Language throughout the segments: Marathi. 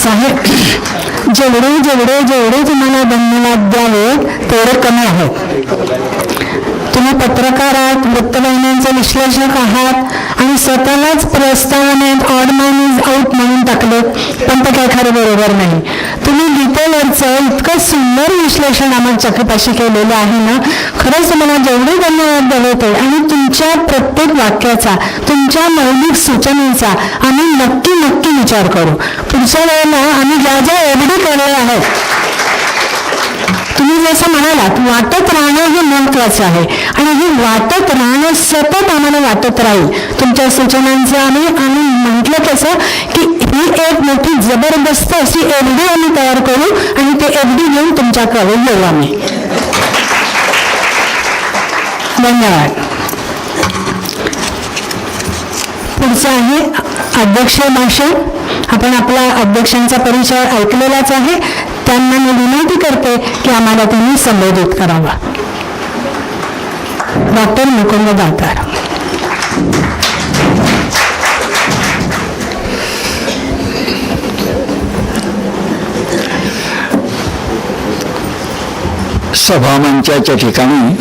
पुढचं आहे, जेवढे जेवढे जेवढे तुम्हाला धन्यवाद द्यावे तेवढे कमी आहे. तुम्ही पत्रकार आहात, वृत्तवाहिन्यांचे विश्लेषक आहात आणि स्वतःलाच प्रस्तावनेत ऑड मॅन इज आउट म्हणून टाकले, पण ते काय खरं बरोबर नाही. तुम्ही गीतेवरचं इतकं सुंदर विश्लेषण आम्हाला चकीपाशी केलेलं आहे ना, खरंच तुम्हाला जेवढे धन्यवाद द्यावे ते. आणि तुमच्या प्रत्येक वाक्याचा, तुमच्या मौलिक सूचनेचा आम्ही नक्की नक्की विचार करू. पुढच्या वेळेला आम्ही ज्या ज्या एवढी केलेल्या आहेत, तुम्ही जसं म्हणालात वाटत राहणं हे महत्वाचं आहे आणि हे वाटत राहणं सतत आम्हाला वाटत राहील तुमच्या सूचनांचं. आम्ही म्हटलं कसं की ही एक मोठी जबरदस्त अशी एफडी आम्ही तयार करू आणि ते एफडी घेऊन तुमच्याकडे येऊ आम्ही. धन्यवाद. पुढचं आहे अध्यक्ष भाषण. आपण आपला अध्यक्षांचा परिचय ऐकलेलाच आहे. त्यांना मी विनंती करते की आम्हाला त्यांनी संबोधित करावा. डॉक्टर मुकुंद दातार. सभामंचाच्या ठिकाणी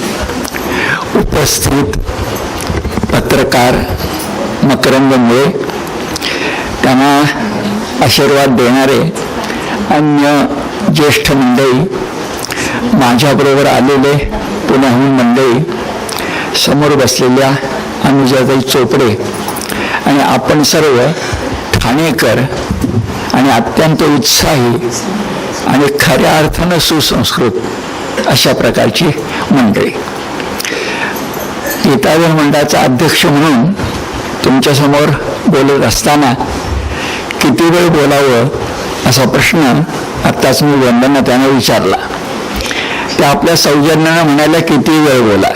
उपस्थित पत्रकार मकरंद मुळे, त्यांना आशीर्वाद देणारे अन्य ज्येष्ठ मंडळी, माझ्याबरोबर आलेले पुण्याहून मंडळी, समोर बसलेल्या अनुजाताई चोपडे आणि आपण सर्व ठाणेकर आणि अत्यंत उत्साही आणि खऱ्या अर्थानं सुसंस्कृत अशा प्रकारची मंडळी. गीताधर मंडळाचा अध्यक्ष म्हणून तुमच्यासमोर बोलत असताना किती वेळ बोलावं असा प्रश्न आत्ताच मी वंदना त्यांना विचारला. त्या आपल्या सौजन्यानं म्हणायला किती वेळ बोला,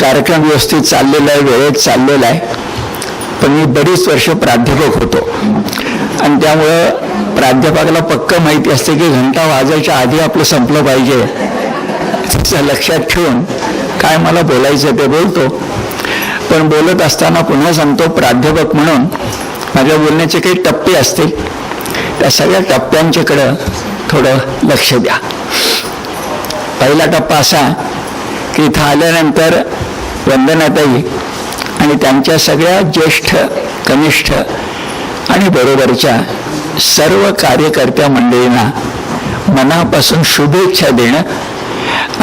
कार्यक्रम व्यवस्थित चाललेला आहे, वेळेत चाललेला आहे. पण मी बरीच वर्ष प्राध्यापक होतो आणि त्यामुळं प्राध्यापकाला पक्क माहिती असते की घंटा वाजायच्या आधी आपलं संपलं पाहिजे. त्याचं लक्षात ठेवून काय मला बोलायचं ते बोलतो. पण बोलत असताना पुन्हा सांगतो, प्राध्यापक म्हणून माझ्या बोलण्याचे काही टप्पे असतील, त्या सगळ्या टप्प्यांच्याकडं थोडं लक्ष द्या. पहिला टप्पा असा की इथं आल्यानंतर वंदनाताई आणि त्यांच्या सगळ्या ज्येष्ठ, कनिष्ठ आणि बरोबरच्या सर्व कार्यकर्त्या मंडळींना मनापासून शुभेच्छा देणं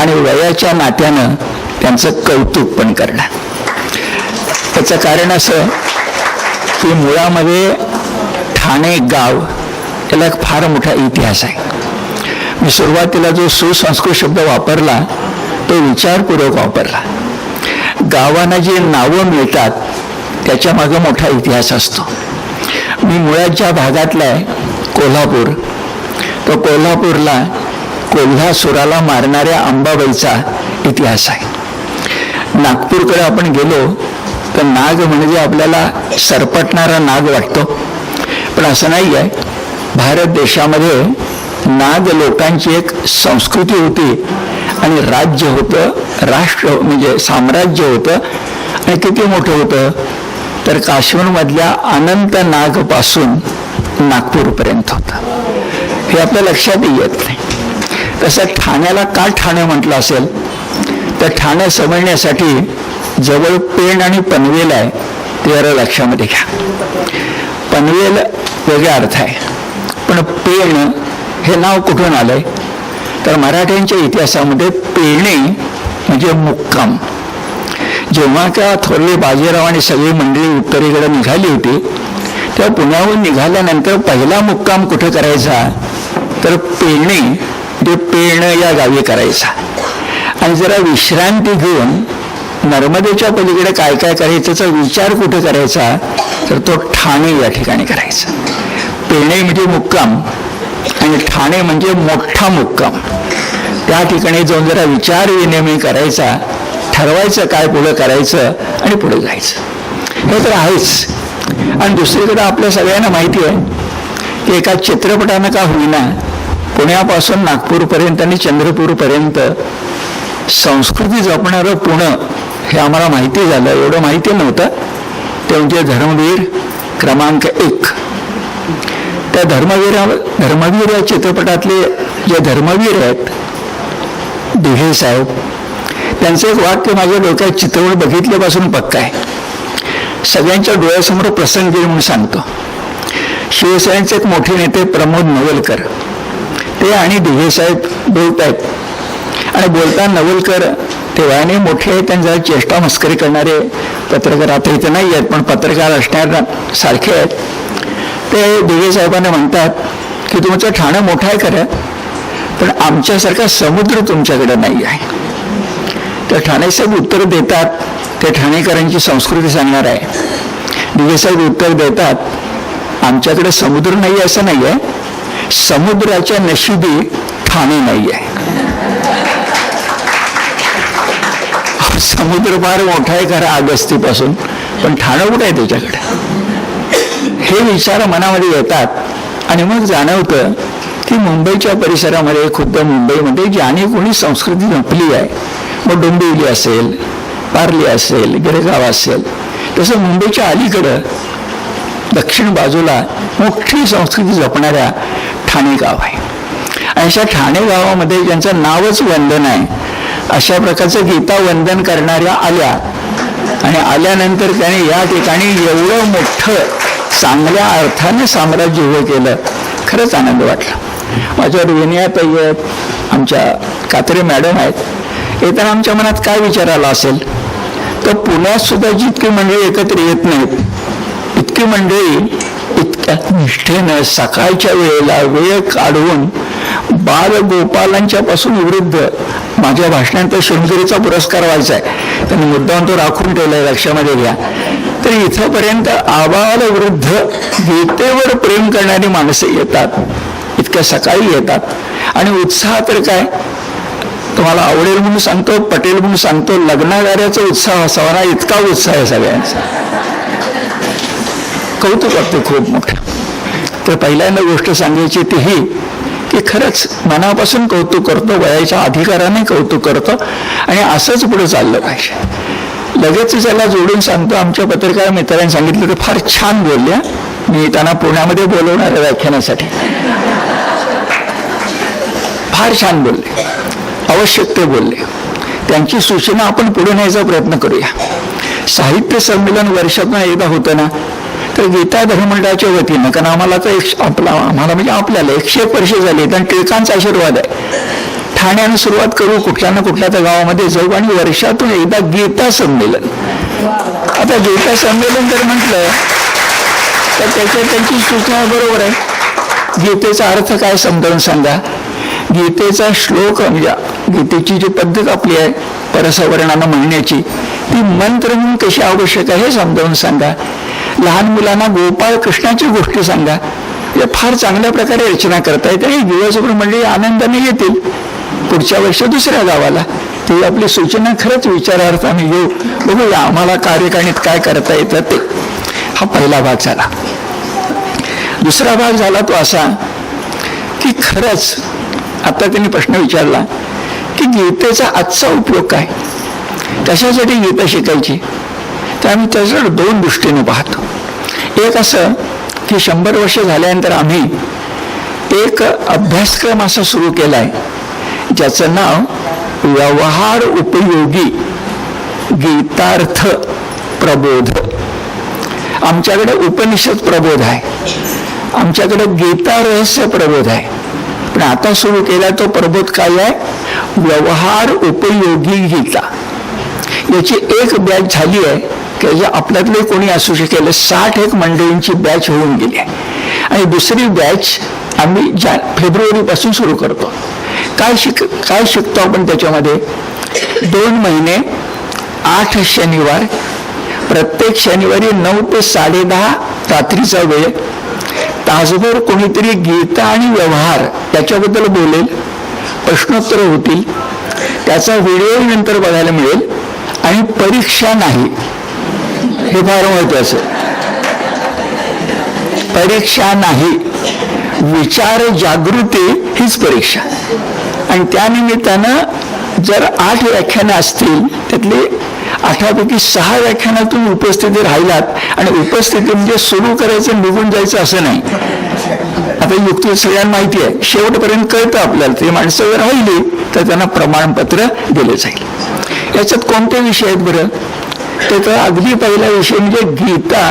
आणि वयाच्या नात्यानं त्यांचं कौतुक पण करणं. त्याचं कारण असं की मुळामध्ये ठाणे गाव याला एक फार मोठा इतिहास आहे. मी सुरुवातीला जो सुसंस्कृत शब्द वापरला तो विचारपूर्वक वापरला. गावांना जी नावं मिळतात त्याच्या मागे मोठा इतिहास असतो. मी मुळात ज्या भागातला आहे कोल्हापूर, तो कोल्हापूरला कोल्हासुराला मारणाऱ्या अंबाबाईचा इतिहास आहे. नागपूरकडे आपण गेलो तर नाग म्हणजे आपल्याला सरपटणारा नाग वाटतो, पण असं नाही आहे. भारत देशामध्ये नाग लोकांची एक संस्कृती होती आणि राज्य होतं, राष्ट्र म्हणजे साम्राज्य होतं. आणि किती मोठं होतं तर काश्मीरमधल्या अनंत नागपासून नागपूरपर्यंत होतं. हे आपल्या लक्षातही येत नाही. तसं ठाण्याला का ठाणे म्हटलं असेल तर ठाणे समजण्यासाठी जवळ पेण आणि पनवेल आहे, ते जरा लक्षामध्ये घ्या. पनवेल वेगळा अर्थ आहे, पण पेण हे नाव कुठून आलंय तर मराठ्यांच्या इतिहासामध्ये पेणे म्हणजे मुक्काम. जेव्हा का थोरले बाजीराव आणि सगळी मंडळी उत्तरेकडे निघाली होती तेव्हा पुण्याहून निघाल्यानंतर पहिला मुक्काम कुठे करायचा तर पेणे म्हणजे पेण या गावी करायचा. आणि जरा विश्रांती घेऊन नर्मदेच्या पलीकडे काय काय करायचं त्याचा विचार कुठे करायचा तर तो ठाणे या ठिकाणी करायचा. पेणे म्हणजे मुक्काम आणि ठाणे म्हणजे मोठा मुक्काम. त्या ठिकाणी जाऊन जरा विचार विनिमय करायचा, ठरवायचं काय पुढं करायचं आणि पुढे जायचं. हे तर आहेच. आणि दुसरीकडे आपल्या सगळ्यांना माहिती आहे की एका चित्रपटानं का होईना पुण्यापासून नागपूरपर्यंत आणि चंद्रपूरपर्यंत संस्कृती जपणारं पुणे हे आम्हाला माहिती झालं. एवढं माहिती नव्हतं. ते म्हणजे धर्मवीर क्रमांक 1. त्या धर्मवीर या चित्रपटातले जे धर्मवीर आहेत दिघे साहेब, त्यांचं एक वाक्य माझ्या डोक्यात चित्रपट बघितल्यापासून पक्का आहे. सगळ्यांच्या डोळ्यासमोर प्रसंग म्हणून सांगतो. शिवसेनेचे एक मोठे नेते प्रमोद नवलकर ते आणि दिघे साहेब बोलत आहेत आणि बोलताना नवलकर ते वयाने मोठे आहेत आणि जरा चेष्टा मस्करी करणारे पत्रकार आता इथे नाही आहेत, पण पत्रकार असणाऱ्या सारखे आहेत. ते दिघे साहेबांना म्हणतात की तुमचं ठाणं मोठं आहे खरं, पण आमच्यासारखा समुद्र तुमच्याकडे नाही आहे. तर ठाणे साहेब उत्तर देतात, ते ठाणेकरांची संस्कृती सांगणार आहे. दिघे साहेब उत्तर देतात, आमच्याकडे समुद्र नाही असं नाही आहे, समुद्राच्या नशिबी ठाणे नाही आहे. समुद्र फार मोठा आहे खरं अगस्तीपासून, पण ठाणं कुठं आहे त्याच्याकडे. हे विचार मनामध्ये येतात आणि मग जाणवतं की मुंबईच्या परिसरामध्ये, खुद्द मुंबईमध्ये ज्याने कोणी संस्कृती जपली आहे, मग डोंबिवली असेल, पारली असेल, गिरगाव असेल, तसं मुंबईच्या अलीकडं दक्षिण बाजूला मोठी संस्कृती जपणाऱ्या ठाणे गाव आहे. आणि अशा ठाणे गावामध्ये ज्यांचं नावच वंदन आहे, अशा प्रकारचं गीता वंदन करणाऱ्या आल्या आणि आल्यानंतर त्याने या ठिकाणी एवढं मोठं चांगल्या अर्थाने साम्राज्य उभं केलं. खरंच आनंद वाटला. माझ्यावर विनयाताई आहेत, आमच्या कात्रे मॅडम आहेत. येताना आमच्या मनात काय विचार आला असेल तर पुण्यात सुद्धा जितकी मंडळी एकत्र येत नाहीत, इतकी मंडळी इतक्या निष्ठेनं सकाळच्या वेळेला वेळ काढून बालगोपालांच्या पासून वृद्ध, माझ्या भाषणात शृंगेरीचा पुरस्कार व्हायचा आहे, त्यांनी मुद्दाम तो राखून ठेवलाय, लक्षामध्ये घ्या. तर इथंपर्यंत आबाल वृद्ध गीतेवर प्रेम करणारी माणसं येतात, इतक्या सकाळी येतात. आणि उत्साह तर काय, तुम्हाला आवडेल म्हणून सांगतो, पटेल म्हणून सांगतो, लग्नागाऱ्याचा उत्साह असावा ना, इतका उत्साह आहे सगळ्यांचा. कौतुक वाटतं खूप मोठं. तर पहिल्यांदा गोष्ट सांगायची ती ही की खरंच मनापासून कौतुक करतो, वयाच्या अधिकाराने कौतुक करतो आणि असंच पुढे चाललं पाहिजे. लगेच त्याला जोडून सांगतो, आमच्या पत्रकार मित्रांनी सांगितलं तर फार छान बोलल्या, मी त्यांना पुण्यामध्ये बोलवणार आहे व्याख्यानासाठी. फार छान बोलले, आवश्यक ते बोलले. त्यांची सूचना आपण पुढे न्यायचा प्रयत्न करूया. साहित्य संमेलन वर्षातून एकदा होतं ना, तर गीता धर्ममंडळाच्या वतीनं, कारण आम्हाला तर आम्हाला म्हणजे आपल्याला 101 वर्ष झाली आणि टिळकांचा आशीर्वाद आहे, ठाण्यानं सुरुवात करू, कुठल्या ना कुठल्या त्या गावामध्ये जाऊ आणि वर्षातून एकदा गीता संमेलन. आता गीता संमेलन जर म्हटलं तर त्याच्यात त्यांची सूचना बरोबर आहे. गीतेचा अर्थ काय समजावून सांगा, गीतेचा श्लोक म्हणजे गीतेची जी पद्धत आपली आहे परसवर्णानं म्हणण्याची, ती मंत्र म्हणून कशी आवश्यक आहे हे समजावून सांगा. लहान मुलांना गोपाळ कृष्णाची गोष्टी सांगा. म्हणजे फार चांगल्या प्रकारे रचना करता येते आणि दिवसभर म्हणजे आनंदाने येतील. पुढच्या वर्षी दुसऱ्या गावाला ती आपली सूचना खरंच विचारार्थ आम्ही घेऊ, बघूया आम्हाला कार्यकारिणीत काय करता येतं ते. हा पहिला भाग झाला. दुसरा भाग झाला तो असा की खरंच आता त्यांनी प्रश्न विचारला की गीतेचा आजचा उपयोग काय, कशासाठी गीता शिकायची. तर आम्ही त्याच्याकडे दोन दृष्टीने पाहतो. एक असं की 100 वर्ष झाल्यानंतर आम्ही एक अभ्यासक्रम असा सुरू केला आहे ज्याचं नाव व्यवहार उपयोगी गीतार्थ प्रबोध. आमच्याकडे उपनिषद प्रबोध आहे, आमच्याकडे गीता रहस्य प्रबोध आहे, पण आता सुरू केला तो प्रबोध काय आहे, व्यवहार उपयोगी गीता. याची एक बॅच झाली आहे की जे आपल्यातले कोणी असू शकेल. 61 मंडळींची बॅच होऊन गेली आहे आणि दुसरी बॅच आम्ही फेब्रुवारीपासून सुरू करतो. काय शिकतो आपण त्याच्यामध्ये, 2 महिने 8 शनिवार, प्रत्येक शनिवारी 9 ते 10:30 रात्रीचा वेळ, तासभर कोणीतरी गीता आणि व्यवहार त्याच्याबद्दल बोलेल, प्रश्नोत्तर होतील, त्याचा व्हिडिओ नंतर बघायला मिळेल आणि परीक्षा नाही. हे फार महत्वाचं, परीक्षा नाही, विचार जागृती हीच परीक्षा. आणि त्यानिमित्तानं जर 8 व्याख्यानं असतील त्यातले 8पैकी 6 व्याख्यानातून उपस्थिती राहिलात, आणि उपस्थिती म्हणजे सुरू करायचं निघून जायचं असं नाही, आता युक्ती सगळ्यांना माहिती आहे, शेवटपर्यंत कळतं आपल्याला. ते माणसं जर राहिली तर त्यांना प्रमाणपत्र दिले जाईल. याच्यात कोणते विषय आहेत बरं? त्याचा अगदी पहिला विषय म्हणजे गीता.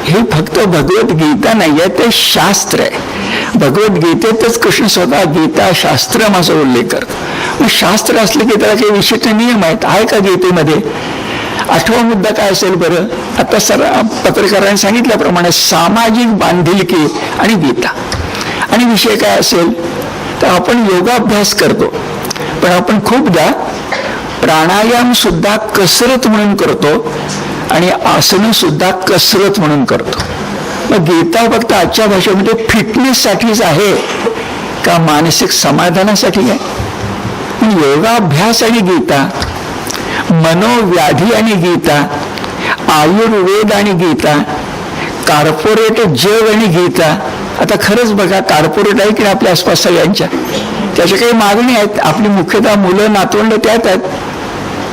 हे फक्त भगवद्गीता नाही आहे, ते शास्त्र आहे. भगवद्गीतेतच कृष्ण स्वतः गीता शास्त्रम असा उल्लेख करतो. मग शास्त्र असले की त्याला काही विशिष्ट नियम आहेत. आहे का गीतेमध्ये? 8वा मुद्दा काय असेल बरं? आता पत्रकारांनी सांगितल्याप्रमाणे सामाजिक बांधिलकी आणि गीता. आणि विषय काय असेल तर आपण योगाभ्यास करतो, पण आपण खूपदा प्राणायाम सुद्धा कसरत म्हणून करतो आणि आसनं सुद्धा कसरत म्हणून करतो. मग गीता फक्त आजच्या भाषेमध्ये फिटनेससाठीच आहे का मानसिक समाधानासाठी आहे? योगाभ्यास आणि गीता, मनोव्याधी आणि गीता, आयुर्वेद आणि गीता, कॉर्पोरेट जग आणि गीता. आता खरंच बघा, कॉर्पोरेट आहे की आपल्या आसपास सगळ्यांच्या, त्याच्या काही मागणी आहेत. आपली मुख्यतः मुलं नातवंड त्यात आहेत,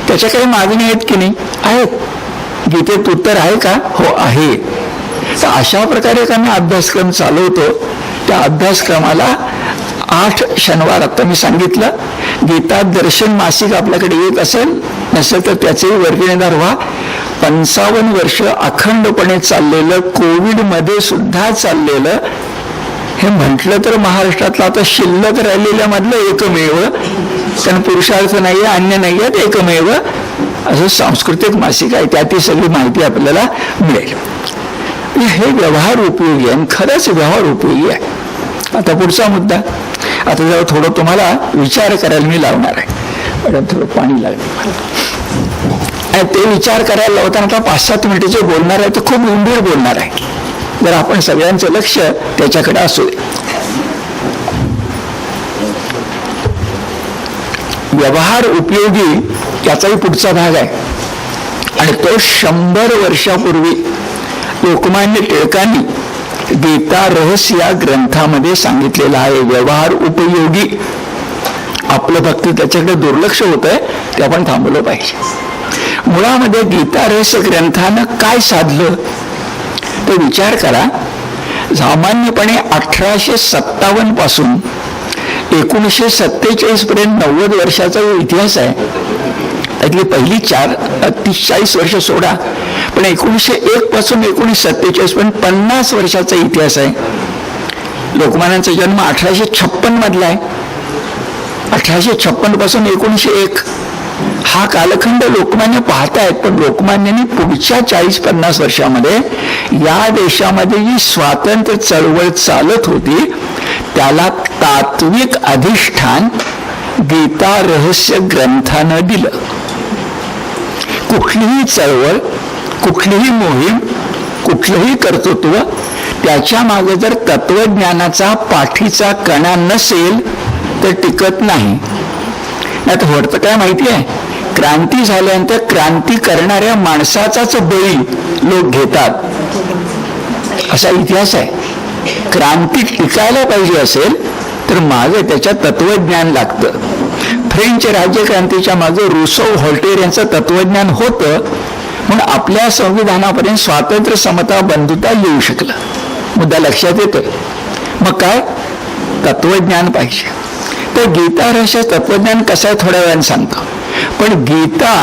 त्याच्या काही मागणी आहेत की नाही? आहेत. गीतेत उत्तर आहे का? हो आहे. तर अशा प्रकारे आम्ही अभ्यासक्रम चालवतो. त्या अभ्यासक्रमाला 8 शनिवार आता मी सांगितलं. गीता दर्शन मासिक आपल्याकडे येत असेल, नसेल तर त्याचेही वर्गणीदार व्हा. 55 वर्ष अखंडपणे चाललेलं, कोविडमध्ये सुद्धा चाललेलं, हे म्हटलं तर महाराष्ट्रातलं आता शिल्लक राहिलेल्यामधलं एकमेव, कारण पुरुषार्थ नाही आहे, अन्य नाही आहे, एकमेव असं सांस्कृतिक मासिक आहे. त्यातही सगळी माहिती आपल्याला मिळेल. हे व्यवहार उपयोगी आहे, खरंच व्यवहार उपयोगी आहे. आता पुढचा मुद्दा, आता जरा थोडं तुम्हाला विचार करायला मी लावणार आहे. मॅडम थोडं पाणी लागलं. आणि ते विचार करायला लावताना आता 5-7 मिनिटं जे बोलणार आहे ते खूप गंभीर बोलणार आहे. जर आपण सगळ्यांचं लक्ष त्याच्याकडे असू दे. व्यवहार उपयोगी याचाही पुढचा भाग आहे, आणि तो 100 वर्षापूर्वी लोकमान्य टिळकांनी गीता रहस्य या ग्रंथामध्ये सांगितलेला आहे. व्यवहार उपयोगी. आपलं फक्त त्याच्याकडे दुर्लक्ष होत आहे, ते आपण थांबवलं पाहिजे. मुळामध्ये गीता रहस्य ग्रंथानं काय साधलं तो विचार करा. सामान्यपणे 1857 पासून 1947 पर्यंत 90 वर्षाचा जो इतिहास आहे, त्यातली पहिली 40 वर्ष सोडा, पण 1901 पासून 1947 पर्यंत 50 वर्षाचा इतिहास आहे. लोकमान्यांचा जन्म 1856 मधला आहे. 1856 पासून 1901 हा कालखंड लोकमान्य पाहतायत. पण लोकमान्यांनी पुढच्या 40-50 वर्षामध्ये या देशामध्ये जी स्वातंत्र्य चळवळ चालत होती त्याला तात्विक अधिष्ठान गीता रहस्य ग्रंथानं दिलं. कुठलीही चळवळ, कुठलीही मोहीम, कुठलंही कर्तृत्व, त्याच्या मागे जर तत्वज्ञानाचा पाठीचा कणा नसेल तर टिकत नाही. आता होतं काय माहिती आहे? क्रांती झाल्यानंतर क्रांती करणाऱ्या माणसाचाच बळी लोक घेतात, असा इतिहास आहे. क्रांती टिकायला पाहिजे असेल तर मागे त्याच्या तत्वज्ञान लागतं. फ्रेंच राज्यक्रांतीच्या मागे रुसो, व्होल्टेर यांचं तत्वज्ञान होतं, म्हणून आपल्या संविधानापर्यंत स्वातंत्र्य, समता, बंधुता येऊ शकलं. मुद्दा लक्षात येतोय. मग काय? तत्वज्ञान पाहिजे. तर गीता रहस्य तत्वज्ञान कसं आहे थोड्या वेळाने सांगतो. पण गीता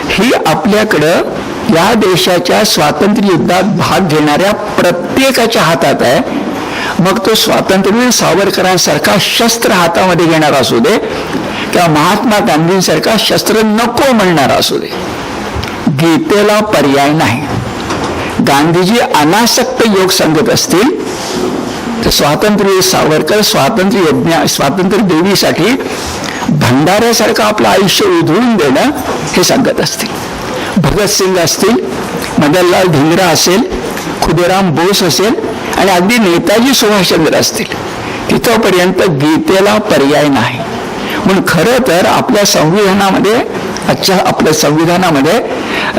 ही आपल्याकडं या देशाच्या स्वातंत्र्य युद्धात भाग घेणाऱ्या प्रत्येकाच्या हातात आहे. मग तो स्वातंत्र्यवीर सावरकरांसारखा शस्त्र हातामध्ये घेणारा असू दे किंवा महात्मा गांधींसारखा शस्त्र नको म्हणणारा असू दे, गीतेला पर्याय नाही. गांधीजी अनासक्त योग सांगत असतील तर स्वातंत्र्यवीर सावरकर स्वातंत्र्य देवीसाठी भंडाऱ्यासारखं आपलं आयुष्य उधळून देणं हे सांगत असतील. भगतसिंग असतील, मदनलाल धिंगरा असेल, खुदेराम बोस असेल आणि अगदी नेताजी सुभाषचंद्र असतील, तिथपर्यंत गीतेला पर्याय नाही. म्हणून खरं तर आपल्या संविधानामध्ये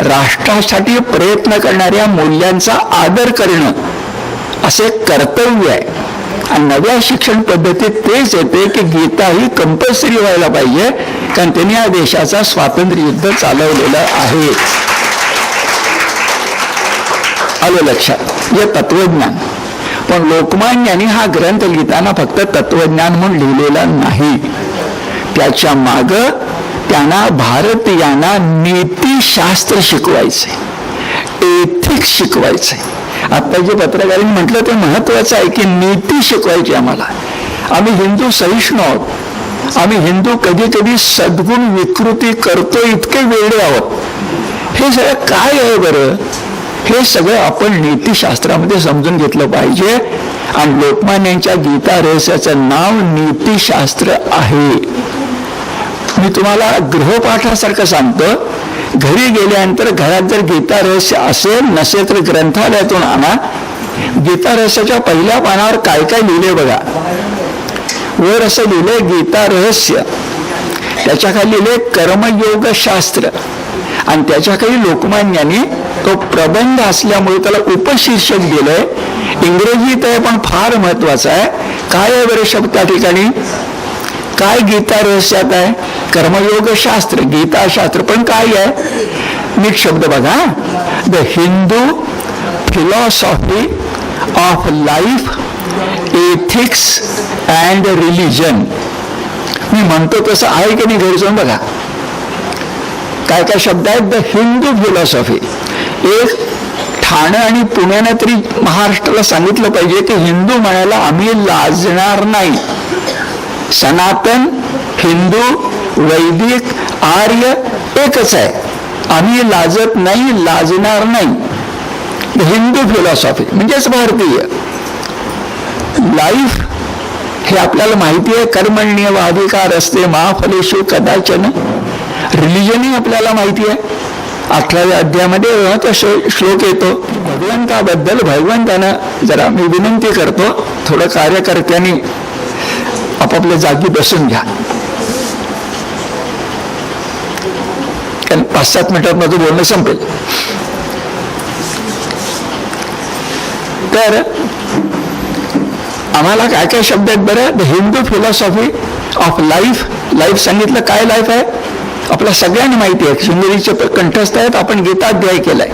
राष्ट्रासाठी प्रयत्न करणाऱ्या मूल्यांचा आदर करणं असे कर्तव्य आहे. आणि नव्या शिक्षण पद्धतीत तेच येते की गीता ही कंपल्सरी व्हायला पाहिजे, कारण त्यांनी या देशाचा स्वातंत्र्य युद्ध चालवलेलं आहे. आलं लक्षात? हे तत्वज्ञान. पण लोकमान्यांनी हा ग्रंथ लिहिताना फक्त तत्वज्ञान म्हणून लिहिलेला नाही. त्याच्या माग त्यांना भारतीयांना नीतिशास्त्र शिकवायचे, एथिक्स शिकवायचे. आता जे पत्रकारांनी म्हटलं ते महत्वाचं आहे की नीती शिकवायची आम्हाला. आम्ही हिंदू सहिष्णू आहोत, आम्ही हिंदू कधी कधी सद्गुण विकृती करतो, इतके वेडे आहोत. हे सगळं काय आहे बरं? हे सगळं आपण नीतिशास्त्रामध्ये समजून घेतलं पाहिजे. आणि लोकमान्यांच्या गीता रहस्याचं नाव नीतिशास्त्र आहे. मी तुम्हाला गृहपाठासारखं सांगतो, घरी गेल्यानंतर घरात जर गीता रहस्य असेल नसेल तर ग्रंथालयातून आणा. गीता रहस्याच्या पहिल्या पानावर काय काय लिहिले बघा. वर असं लिहिले गीता रहस्य, त्याच्या खाली लिहिले कर्मयोग शास्त्र, आणि त्याच्या खाली लोकमान्यांनी तो प्रबंध असल्यामुळे त्याला उपशीर्षक दिलंय. इंग्रजीत आहे पण फार महत्वाचं आहे. काय आहे बरे शब्द त्या ठिकाणी? काय गीता रहस्यात आहे? कर्मयोग शास्त्र, गीता शास्त्र. पण काय आहे? नीट शब्द बघा. The Hindu philosophy of life, ethics and religion. मी म्हणतो तसं आहे की नाही? घरी जाऊन बघा काय काय शब्द आहेत. The Hindu philosophy. एक ठाणे आणि पुण्याने तरी महाराष्ट्राला सांगितलं पाहिजे की हिंदू म्हणायला आम्ही लाजणार नाही. सनातन, हिंदू, वैदिक, आर्य एकच आहे. आम्ही लाजत नाही, लाजणार नाही. हिंदू फिलॉसॉफी म्हणजेच भारतीय. लाईफ हे आपल्याला माहिती आहे, कर्मण्येवाधिकार असते मा फलेषु कदाचन. रिलिजनही आपल्याला माहिती आहे. 18व्या अध्यायामध्ये तो श्लोक येतो. भगवंताबद्दल भगवंतानं जरा मी विनंती करतो, थोडं कार्यकर्त्यांनी आपापल्या जागी बसून घ्या. 5-7 मिनिटात माझं बोलणं संपेल. तर आम्हाला काय काय शब्द आहेत बरं? The Hindu philosophy of life. Life सांगितलं. काय लाईफ आहे? आपल्या सगळ्यांना माहिती आहे. शिंदेरीचे कंठस्थ आहेत. आपण गीताध्याय केलाय.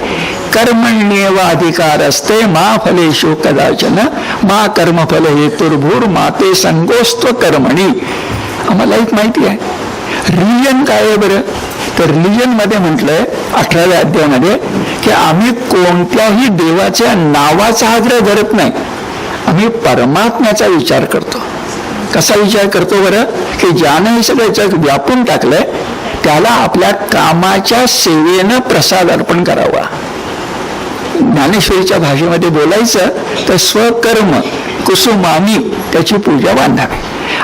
कर्मण्येव अधिकार असते मा फलेषु कदाचन मा कर्मफल हेतुर्भूर माते संगोस्त्व कर्मणी. आम्हाला एक माहिती आहे. रिलिजन काय आहे बरं? तर रिलिजन मध्ये म्हटलंय 18व्या अध्यायामध्ये की आम्ही कोणत्याही देवाच्या नावाचा आग्रह धरत नाही. आम्ही परमात्म्याचा विचार करतो. कसा विचार करतो बरं? की ज्यानं हे सगळं जग व्यापून टाकलंय त्याला आपल्या कामाच्या सेवेनं प्रसाद अर्पण करावा. ज्ञानेश्वरीच्या भाषेमध्ये बोलायचं तर स्वकर्म कुसुमानी त्याची पूजा बांधावी.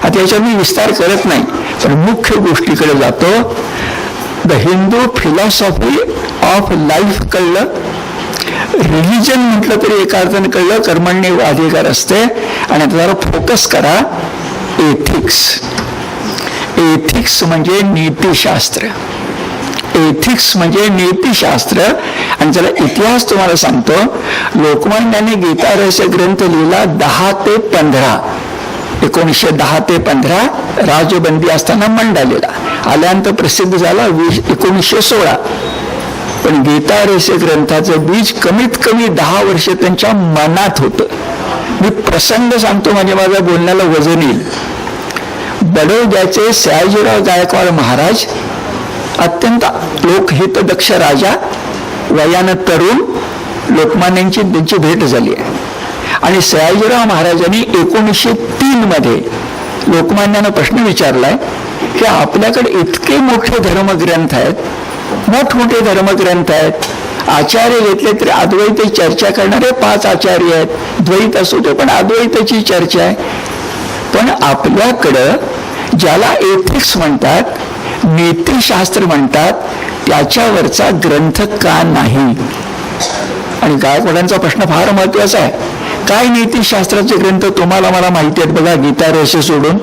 आता याच्यात मी विस्तार करत नाही, पण मुख्य गोष्टीकडे जातो. The Hindu philosophy of life कळलं. रिलिजन म्हटलं तरी एका अर्थाने कळलं. कर्मण्य अधिकार असते. आणि त्याला फोकस करा एथिक्स. एथिक्स म्हणजे नीतिशास्त्र. एथिक्स म्हणजे नीतिशास्त्र. आणि त्याला इतिहास तुम्हाला सांगतो. लोकमान्यांनी गीता रहस्य ग्रंथ लिहिला 10 ते 15. 1910 ते 15 राजबंदी असताना मंडालेला. आल्यानंतर प्रसिद्ध झाला 1916. पण गीता रहस्य ग्रंथाचं बीज कमीत कमी 10 वर्ष त्यांच्या मनात होतं. मी प्रसंग सांगतो म्हणजे माझ्या बोलण्याला वजन येईल. बडोद्याचे सयाजीराव गायकवाड महाराज, अत्यंत लोकहितदक्ष राजा, वयानं तरुण. लोकमान्यांची त्यांची भेट झाली आहे. आणि सयाजीराव महाराजांनी 1903 मध्ये लोकमान्यानं प्रश्न विचारलाय की आपल्याकडे इतके मोठे धर्मग्रंथ आहेत, मोठमोठे धर्मग्रंथ आहेत, आचार्य घेतले तरी अद्वैत चर्चा करणारे 5 आचार्य आहेत. द्वैत असू दे पण अद्वैताची चर्चा आहे. पण आपल्याकडं ज्याला एथिक्स म्हणतात, नीतिशास्त्र म्हणतात, त्याच्यावरचा ग्रंथ का नाही? आणि गायकवाडांचा प्रश्न फार महत्वाचा आहे. काय नीतिशास्त्राचे ग्रंथ तुम्हाला मला माहिती आहेत बघा. गीता रहस्य सोडून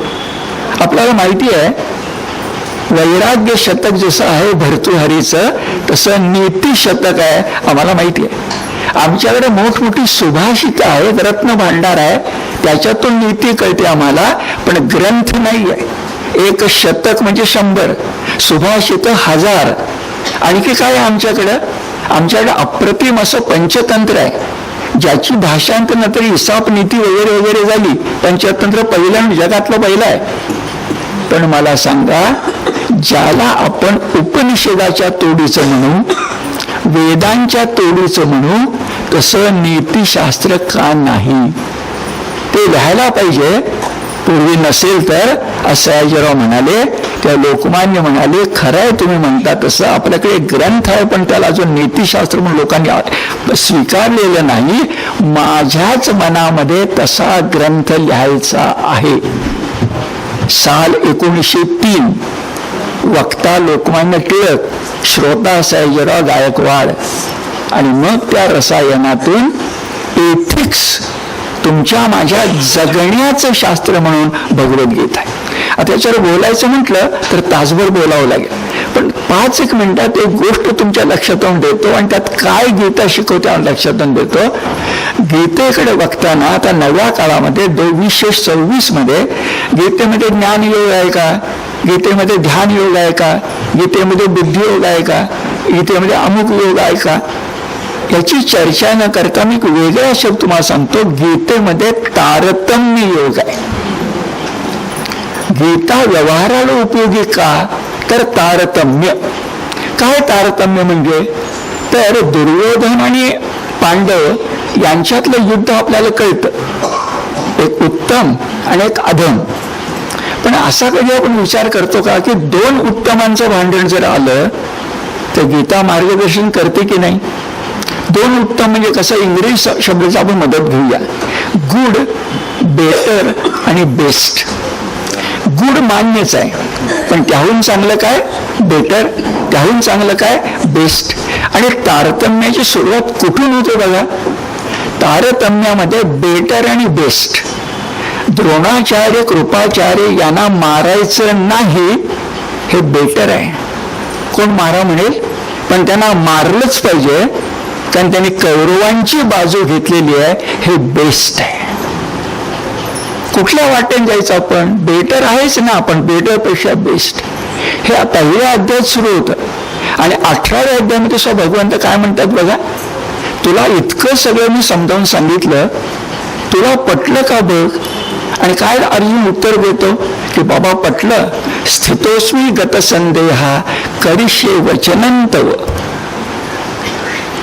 आपल्याला माहिती आहे वैराग्य शतक जसं आहे भर्तृहरीचं, तसं नीती शतक आहे आम्हाला माहिती आहे. आमच्याकडे मोठमोठी सुभाषित आहेत, रत्न भांडार आहे, त्याच्यातून नीती कळते आम्हाला. पण ग्रंथ नाही आहे. एक शतक म्हणजे 100, सुभाषित 1000. आणखी काय आमच्याकडं? आमच्याकडे अप्रतिम असं पंचतंत्र आहे. ज्याची भाषांतर इसाप नीती वगैरे वगैरे झाली, पंचतंत्र पहिलं जगातलं पहिलं आहे. पण मला सांगा, ज्याला आपण उपनिषदाच्या तोडीचं म्हणू, वेदांच्या तोडीचं म्हणू, तसं नीतिशास्त्र का नाही? ते लिहायला पाहिजे. पूर्वी नसेल तर असं सयाजीराव म्हणाले, त्या लोकमान्य म्हणाले, खरं आहे तुम्ही म्हणता तसं, आपल्याकडे ग्रंथ आहे पण त्याला अजून नीतिशास्त्र म्हणून लोकांनी स्वीकारलेलं नाही. माझ्याच मनामध्ये तसा ग्रंथ लिहायचा आहे. साल 1903, वक्ता लोकमान्य टिळक, श्रोता सयाजीराव गायकवाड, आणि मग त्या रसायनातून एथिक्स, तुमच्या माझ्या जगण्याचं शास्त्र म्हणून भगवद्गीता आहे. आता याच्यावर बोलायचं म्हटलं तर तासभर बोलावं लागेल, पण 5-1 मिनिटात एक गोष्ट तुमच्या लक्षात आणून देतो आणि त्यात काय गीता शिकवते लक्षात आणून देतो. गीतेकडे बघताना आता नव्या काळामध्ये 2026 मध्ये गीतेमध्ये ज्ञानयोग आहे का, गीतेमध्ये ध्यान योग आहे का, गीतेमध्ये बुद्धियोग आहे का, गीतेमध्ये अमुक योग आहे का, याची चर्चा न करता मी वेगळा शब्द तुम्हाला सांगतो. गीतेमध्ये तारतम्य योग आहे. गीता व्यवहाराला उपयोगी का, तर तारतम्य. काय तारतम्य म्हणजे, तर दुर्योधन आणि पांडव यांच्यातलं युद्ध आपल्याला कळतं, एक उत्तम आणि एक अधम. पण असा कधी आपण विचार करतो का की 2 उत्तमांचं भांडण जर आलं तर गीता मार्गदर्शन करते की नाही? 2 उत्तम म्हणजे कसं, इंग्रजी शब्दाची आपण मदत घेऊया. गुड, बेटर आणि बेस्ट. गुड मान्यच आहे, पण त्याहून चांगलं काय बेटर, त्याहून चांगलं काय बेस्ट. आणि तारतम्याची सुरुवात कुठून होते बघा. तारतम्यामध्ये बेटर आणि बेस्ट. द्रोणाचार्य, कृपाचार्य यांना मारायचं नाही हे बेटर आहे. कोण मारा म्हणेल, पण त्यांना मारलंच पाहिजे कारण त्यांनी कौरवांची बाजू घेतलेली आहे, हे बेस्ट आहे. कुठल्या वाटेने जायचं आपण, बेटर आहेच ना आपण, बेटर पेक्षा बेस्ट. हे पहिल्या अध्यायात सुरू होतं आणि 18व्या अध्यायामध्ये सुद्धा भगवंत काय म्हणतात बघा, तुला इतकं सगळं मी समजावून सांगितलं, तुला पटलं का बघ. आणि काय अर्जुन उत्तर देतो की बाबा पटलं. स्थितोस्मी गतसंदेहा करिष्ये वचनं तव.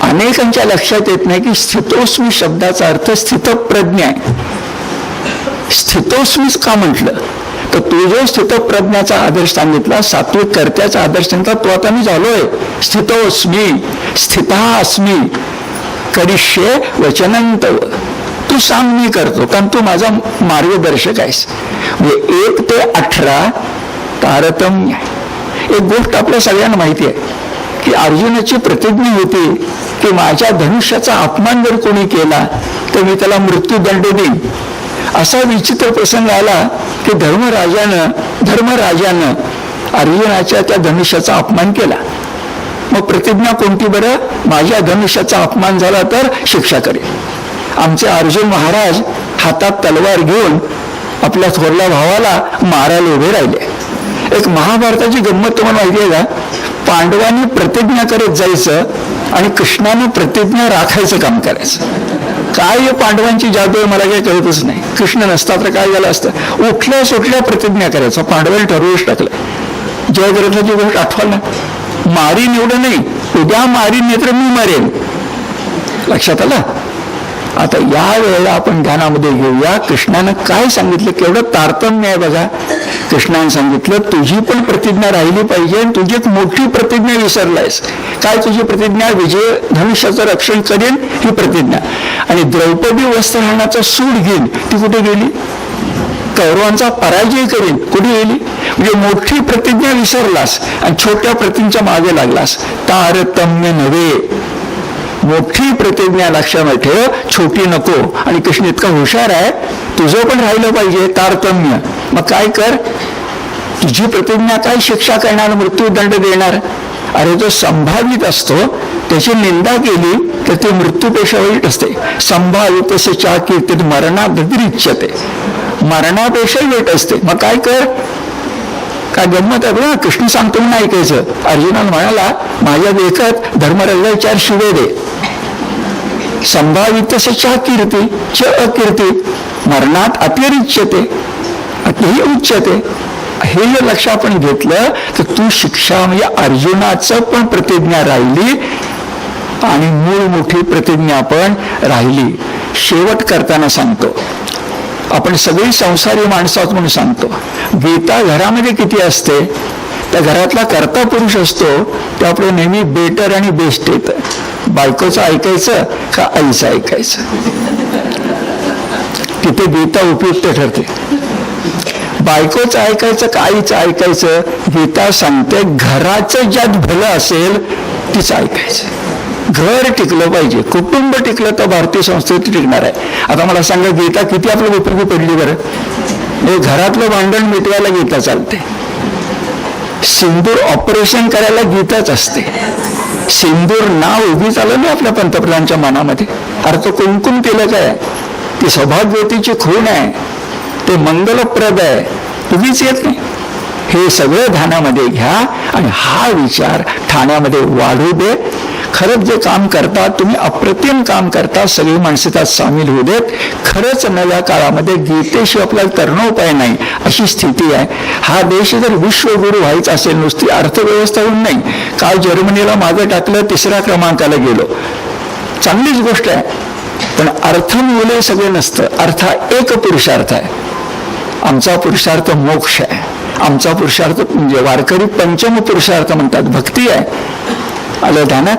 अनेकांच्या लक्षात येत नाही की स्थितोस्मी शब्दाचा अर्थ स्थितप्रज्ञ आहे. स्थितोस्मीच का म्हटलं, तर तू जो स्थितप्रज्ञाचा आदर्श सांगितला, सात्विक कर्त्याचा आदर्श सांगितला, तो आता मी झालोय स्थितोस्मी, स्थिता अस्मी करिष्ये वचनं तव. तू सांग मी करतो, कारण तू माझा मार्गदर्शक आहेस. म्हणजे 1 ते 18 तारतम्य आहे. एक गोष्ट आपल्या सगळ्यांना माहिती आहे की अर्जुनाची प्रतिज्ञा होती की माझ्या धनुष्याचा अपमान जर कोणी केला तर मी त्याला मृत्यूदंड देईन. असा विचित्र प्रसंग आला की धर्मराजानं अर्जुनाच्या त्या धनुष्याचा अपमान केला. मग प्रतिज्ञा कोणती बरं, माझ्या धनुष्याचा अपमान झाला तर शिक्षा करेल. आमचे अर्जुन महाराज हातात तलवार घेऊन आपल्या थोरल्या भावाला मारायला उभे राहिले. एक महाभारताची गंमत तुम्हाला माहिती आहे का, पांडवांनी प्रतिज्ञा करत जायचं आणि कृष्णाने प्रतिज्ञा राखायचं काम करायचं. काय हे पांडवांची जादू मला काही कळतच नाही. कृष्ण नसता तर काय झालं असतं, उठल्या सुटल्या प्रतिज्ञा करायचं. पांडवांनी ठरवूच टाकलं. जयग्रथाची गोष्ट आठवाल ना, मारीन एवढं नाही, उद्या मारीन नाही तर मी मरेन. लक्षात आलं. आता या वेळेला आपण ध्यानामध्ये घेऊया कृष्णानं काय सांगितलं, केवढं तारतम्य आहे बघा. कृष्णाने सांगितलं तुझी पण प्रतिज्ञा राहिली पाहिजे, तुझी एक मोठी प्रतिज्ञा विसरलायस. काय तुझी प्रतिज्ञा, विजय धनुष्याचं रक्षण करेन ही प्रतिज्ञा. आणि द्रौपदी वस्त्रहरणाचा सूड घेईन, ती कुठे गेली. कौरवांचा पराजय करेन, कुठे गेली. म्हणजे मोठी प्रतिज्ञा विसरलास आणि छोट्या प्रतिज्ञेच्या मागे लागलास. तारतम्य नव्हे, मोठी प्रतिज्ञा लक्षात ठेव, छोटी नको. आणि कृष्ण इतका हुशार आहे, तुझं पण राहिलं पाहिजे तारतम्य. मग काय कर, तुझी प्रतिज्ञा काय शिक्षा करणार, मृत्यूदंड देणार. अरे जो संभावित असतो त्याची निंदा केली तर ती मृत्यूपेक्षा वाईट असते. संभावित कीर्तीत मरणादरिच्यते, मरणापेक्षा वाईट असते. मग काय कर, काय गंमत आहे बघा. कृष्ण सांगतो म्हणून ऐकायचं. अर्जुनाला म्हणाला माझ्या देखत धर्मराजाला 4 शिवे दे. संभावितस्य च कीर्ती च अकीर्ती मरणात अतिरिच्यते अतिही उच्यते. हे जर लक्ष आपण घेतलं तर तू शिक्षा म्हणजे अर्जुनाचं पण प्रतिज्ञा राहिली आणि मूळ मोठी प्रतिज्ञा पण राहिली. शेवट करताना सांगतो, आपण सगळी संसारी माणसं आहोत म्हणून सांगतो. गीता घरामध्ये किती असते, त्या घरातला कर्ता पुरुष असतो ते आपलं नेहमी बेटर आणि बेस्ट येतं. बायकोचं ऐकायचं का आईचं ऐकायचं, तिथे गीता उपयुक्त ठरते. बायकोचं ऐकायचं का आईचं ऐकायचं, गीता सांगते घराचं ज्यात भलं असेल तीच ऐकायचं. घर टिकलं पाहिजे, कुटुंब टिकलं तर भारतीय संस्कृती टिकणार आहे. आता मला सांगा, गीता किती आपल्याला उपयोगी पडली बरं. हे घरातलं भांडण मिटवायला गीता चालते. सिंदूर ऑपरेशन करायला गीताच असते. सिंदूर नाव उभीच आलं नाही आपल्या पंतप्रधानांच्या मनामध्ये. अरे तो कुंकुम तिलक आहे, ती सौभाग्यवतीची खूण आहे, ते मंगलप्रद आहे, उभीच येत नाही. हे सगळं ध्यानामध्ये घ्या आणि हा विचार ठाण्यामध्ये वाढू दे. खरंच जे काम करता तुम्ही अप्रतिम काम करता, सगळी माणसं त्यात सामील होऊ देत. खरंच नव्या काळामध्ये गीतेशिवाय आपल्याला तरणोपाय नाही अशी स्थिती आहे. हा देश जर विश्वगुरु व्हायचा असेल, नुसती अर्थव्यवस्था होऊन नाही. काल जर्मनीला मागं टाकलं, 3ऱ्या क्रमांकाला गेलो, चांगलीच गोष्ट आहे. पण अर्थ मिळवले सगळे नसतं. अर्थ एक पुरुषार्थ आहे. आमचा पुरुषार्थ मोक्ष आहे. आमचा पुरुषार्थ म्हणजे वारकरी पंचम पुरुषार्थ म्हणतात, भक्ती आहे. आलं ध्यानात.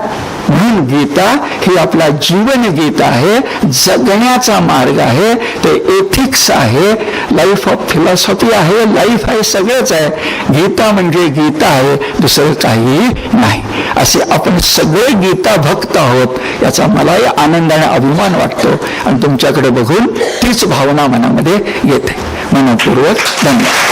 म्हणून गीता ही आपला जीवन गीता आहे, जगण्याचा मार्ग आहे, ते एथिक्स आहे, लाईफ ऑफ फिलॉसॉफी आहे, लाईफ आहे, सगळंच आहे. गीता म्हणजे गीता आहे, दुसरं काही नाही. असे आपण सगळे गीता भक्त आहोत, याचा मलाही आनंद आणि अभिमान वाटतो. आणि तुमच्याकडे बघून तीच भावना मनामध्ये येते. मनपूर्वक धन्यवाद.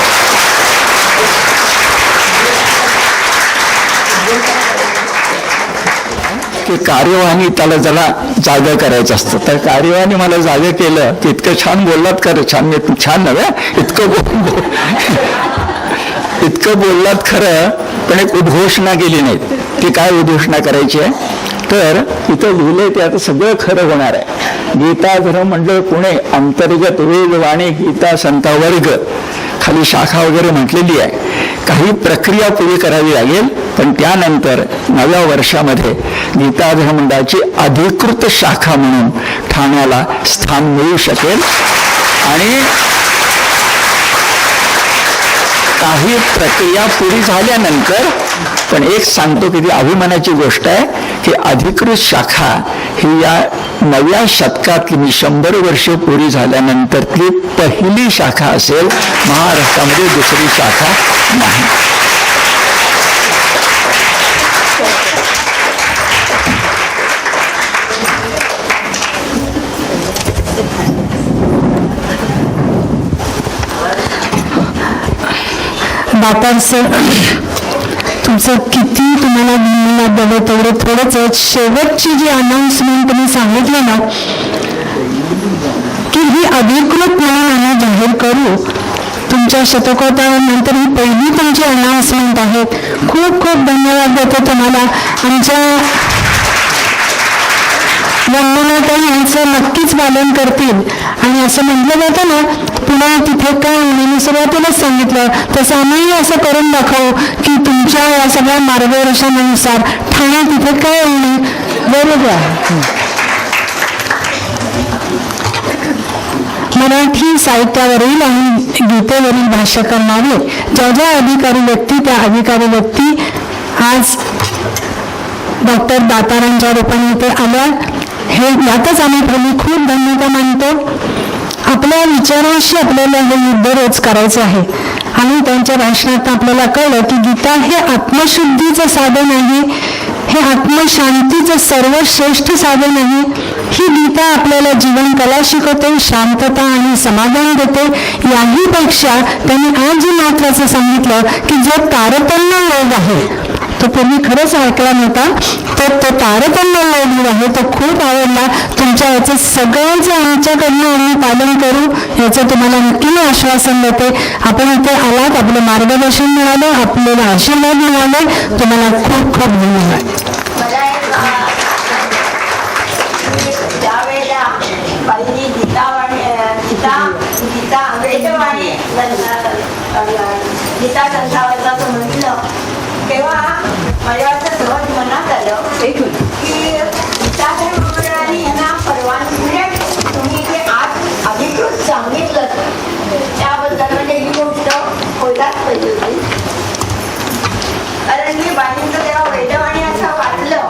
की कार्यवाही त्याला जरा जागा करायचं असतं, तर कार्यवाही मला जागा केलं की इतकं छान बोललात, खरं छान छान नव्हे, इतकं बोललात खरं, पण एक उद्घोषणा केली नाही. ती काय उद्घोषणा करायची आहे, तर इथं लिहिलंय ते आता सगळं खरं होणार आहे. गीता धर्म मंडळ पुणे अंतर्गत वेदवाणी गीता संता वर्ग, खाली शाखा वगैरे म्हटलेली आहे. काही प्रक्रिया पुढे करावी लागेल, पण त्यानंतर नव्या वर्षामध्ये गीता धर्म मंडळाची अधिकृत शाखा म्हणून ठाण्याला स्थान मिळू शकेल. आणि काही प्रक्रिया पुरी झाल्यानंतर, पण एक सांगतो की ती अभिमानाची गोष्ट आहे की अधिकृत शाखा ही या नव्या शतकातली 100 वर्ष पुरी झाल्यानंतरची पहिली शाखा असेल. महाराष्ट्रामध्ये दुसरी शाखा नाही. दातार सर, तुमचं किती तुम्हाला धन्यवाद द्यावे तेवढे थोडंच. शेवटची जी अनाउन्समेंट तुम्ही सांगितलं ना की ही अधिकृत म्हणून आम्ही जाहीर करू, तुमच्या शतकोत्तरानंतर ही पहिली तुमची अनाउन्समेंट आहे. खूप खूप धन्यवाद देतो तुम्हाला. आमच्या वंदनाताई यांचं नक्कीच पालन करतील. आणि असं म्हटलं जातं ना, पुन्हा तिथे काय मी सुरुवातीलाच सांगितलं तसं आम्ही असं करून दाखवू की तुमच्या या सगळ्या मार्गदर्शनानुसार ठाणे तिथे काय होणे बरोबर. मराठी साहित्यावरील आणि गीतेवरील भाष्य करणारे ज्या ज्या अधिकारी व्यक्ती, त्या अधिकारी व्यक्ती आज डॉक्टर दातारांच्या रूपाने इथे आल्या, हे यातच आम्ही प्रमुख खूप धन्यवाद मानतो. आपल्या विचारांशी आपल्याला हे युद्ध रोज करायचं आहे. आणि त्यांच्या भाषणात आपल्याला कळलं की गीता हे आत्मशुद्धीचं साधन आहे, हे आत्मशांतीचं सर्वश्रेष्ठ साधन आहे. ही गीता आपल्याला जीवन कला शिकवते, शांतता आणि समाधान देते. याही पेक्षा त्यांनी आज जे महत्वाचं सांगितलं की जो तारतम्य योग आहे तो पूर्वी खरंच ऐकला नव्हता, तर तो तारतम्य योग आहे तो खूप आवडला. तुमच्या याचं सगळ्यांचं आमच्याकडनं आम्ही पालन करू याचं तुम्हाला नक्की मी आश्वासन देते. आपण इथे आलात, आपलं मार्गदर्शन मिळालं, आपल्याला आशीर्वाद मिळाले, तुम्हाला खूप खूप धन्यवाद. गीता ग्रंथावरचं म्हटलं तेव्हा माझ्या असं सहज मनात आलं की गीता धर्ममंडळाने यांना परवानगी म्हणजे तुम्ही जे आज अधिकृत सांगितलं त्याबद्दल म्हणजे ही गोष्ट होयलाच पाहिजे होती. कारण मी बाईंचं तेव्हा वेदवाणी असं वाचलं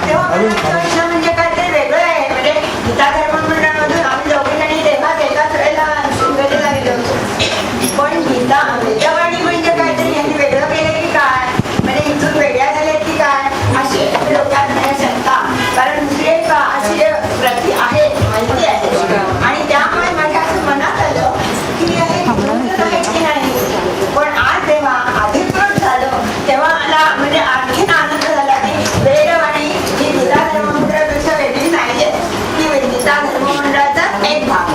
तेव्हा मला प्रश्न म्हणजे काय ते वेगळं आहे. म्हणजे गीता धर्ममंडळामधून आम्ही दोघीजणी तेव्हाच एकाच वेळेला शिवगेला गेलो होतो. पण गीता वेदवाणी म्हणजे काहीतरी यांनी वेगळं केलं की काय, म्हणजे इथून वेगळ्या झाल्या की काय अशी लोकांना शंका. कारण दुसरी एक अशी प्रती आहे माहिती आहे आणि त्यामुळे माझ्या असं मनात आलं की हे आहे की नाही. पण आज जेव्हा अधिकृत झालं तेव्हा मला म्हणजे आणखीन आनंद झाला की वेदवाणी ही गीता धर्ममंडळापेक्षा वेगळी नाहीये, की गीता धर्ममंडळाचा एक भाग.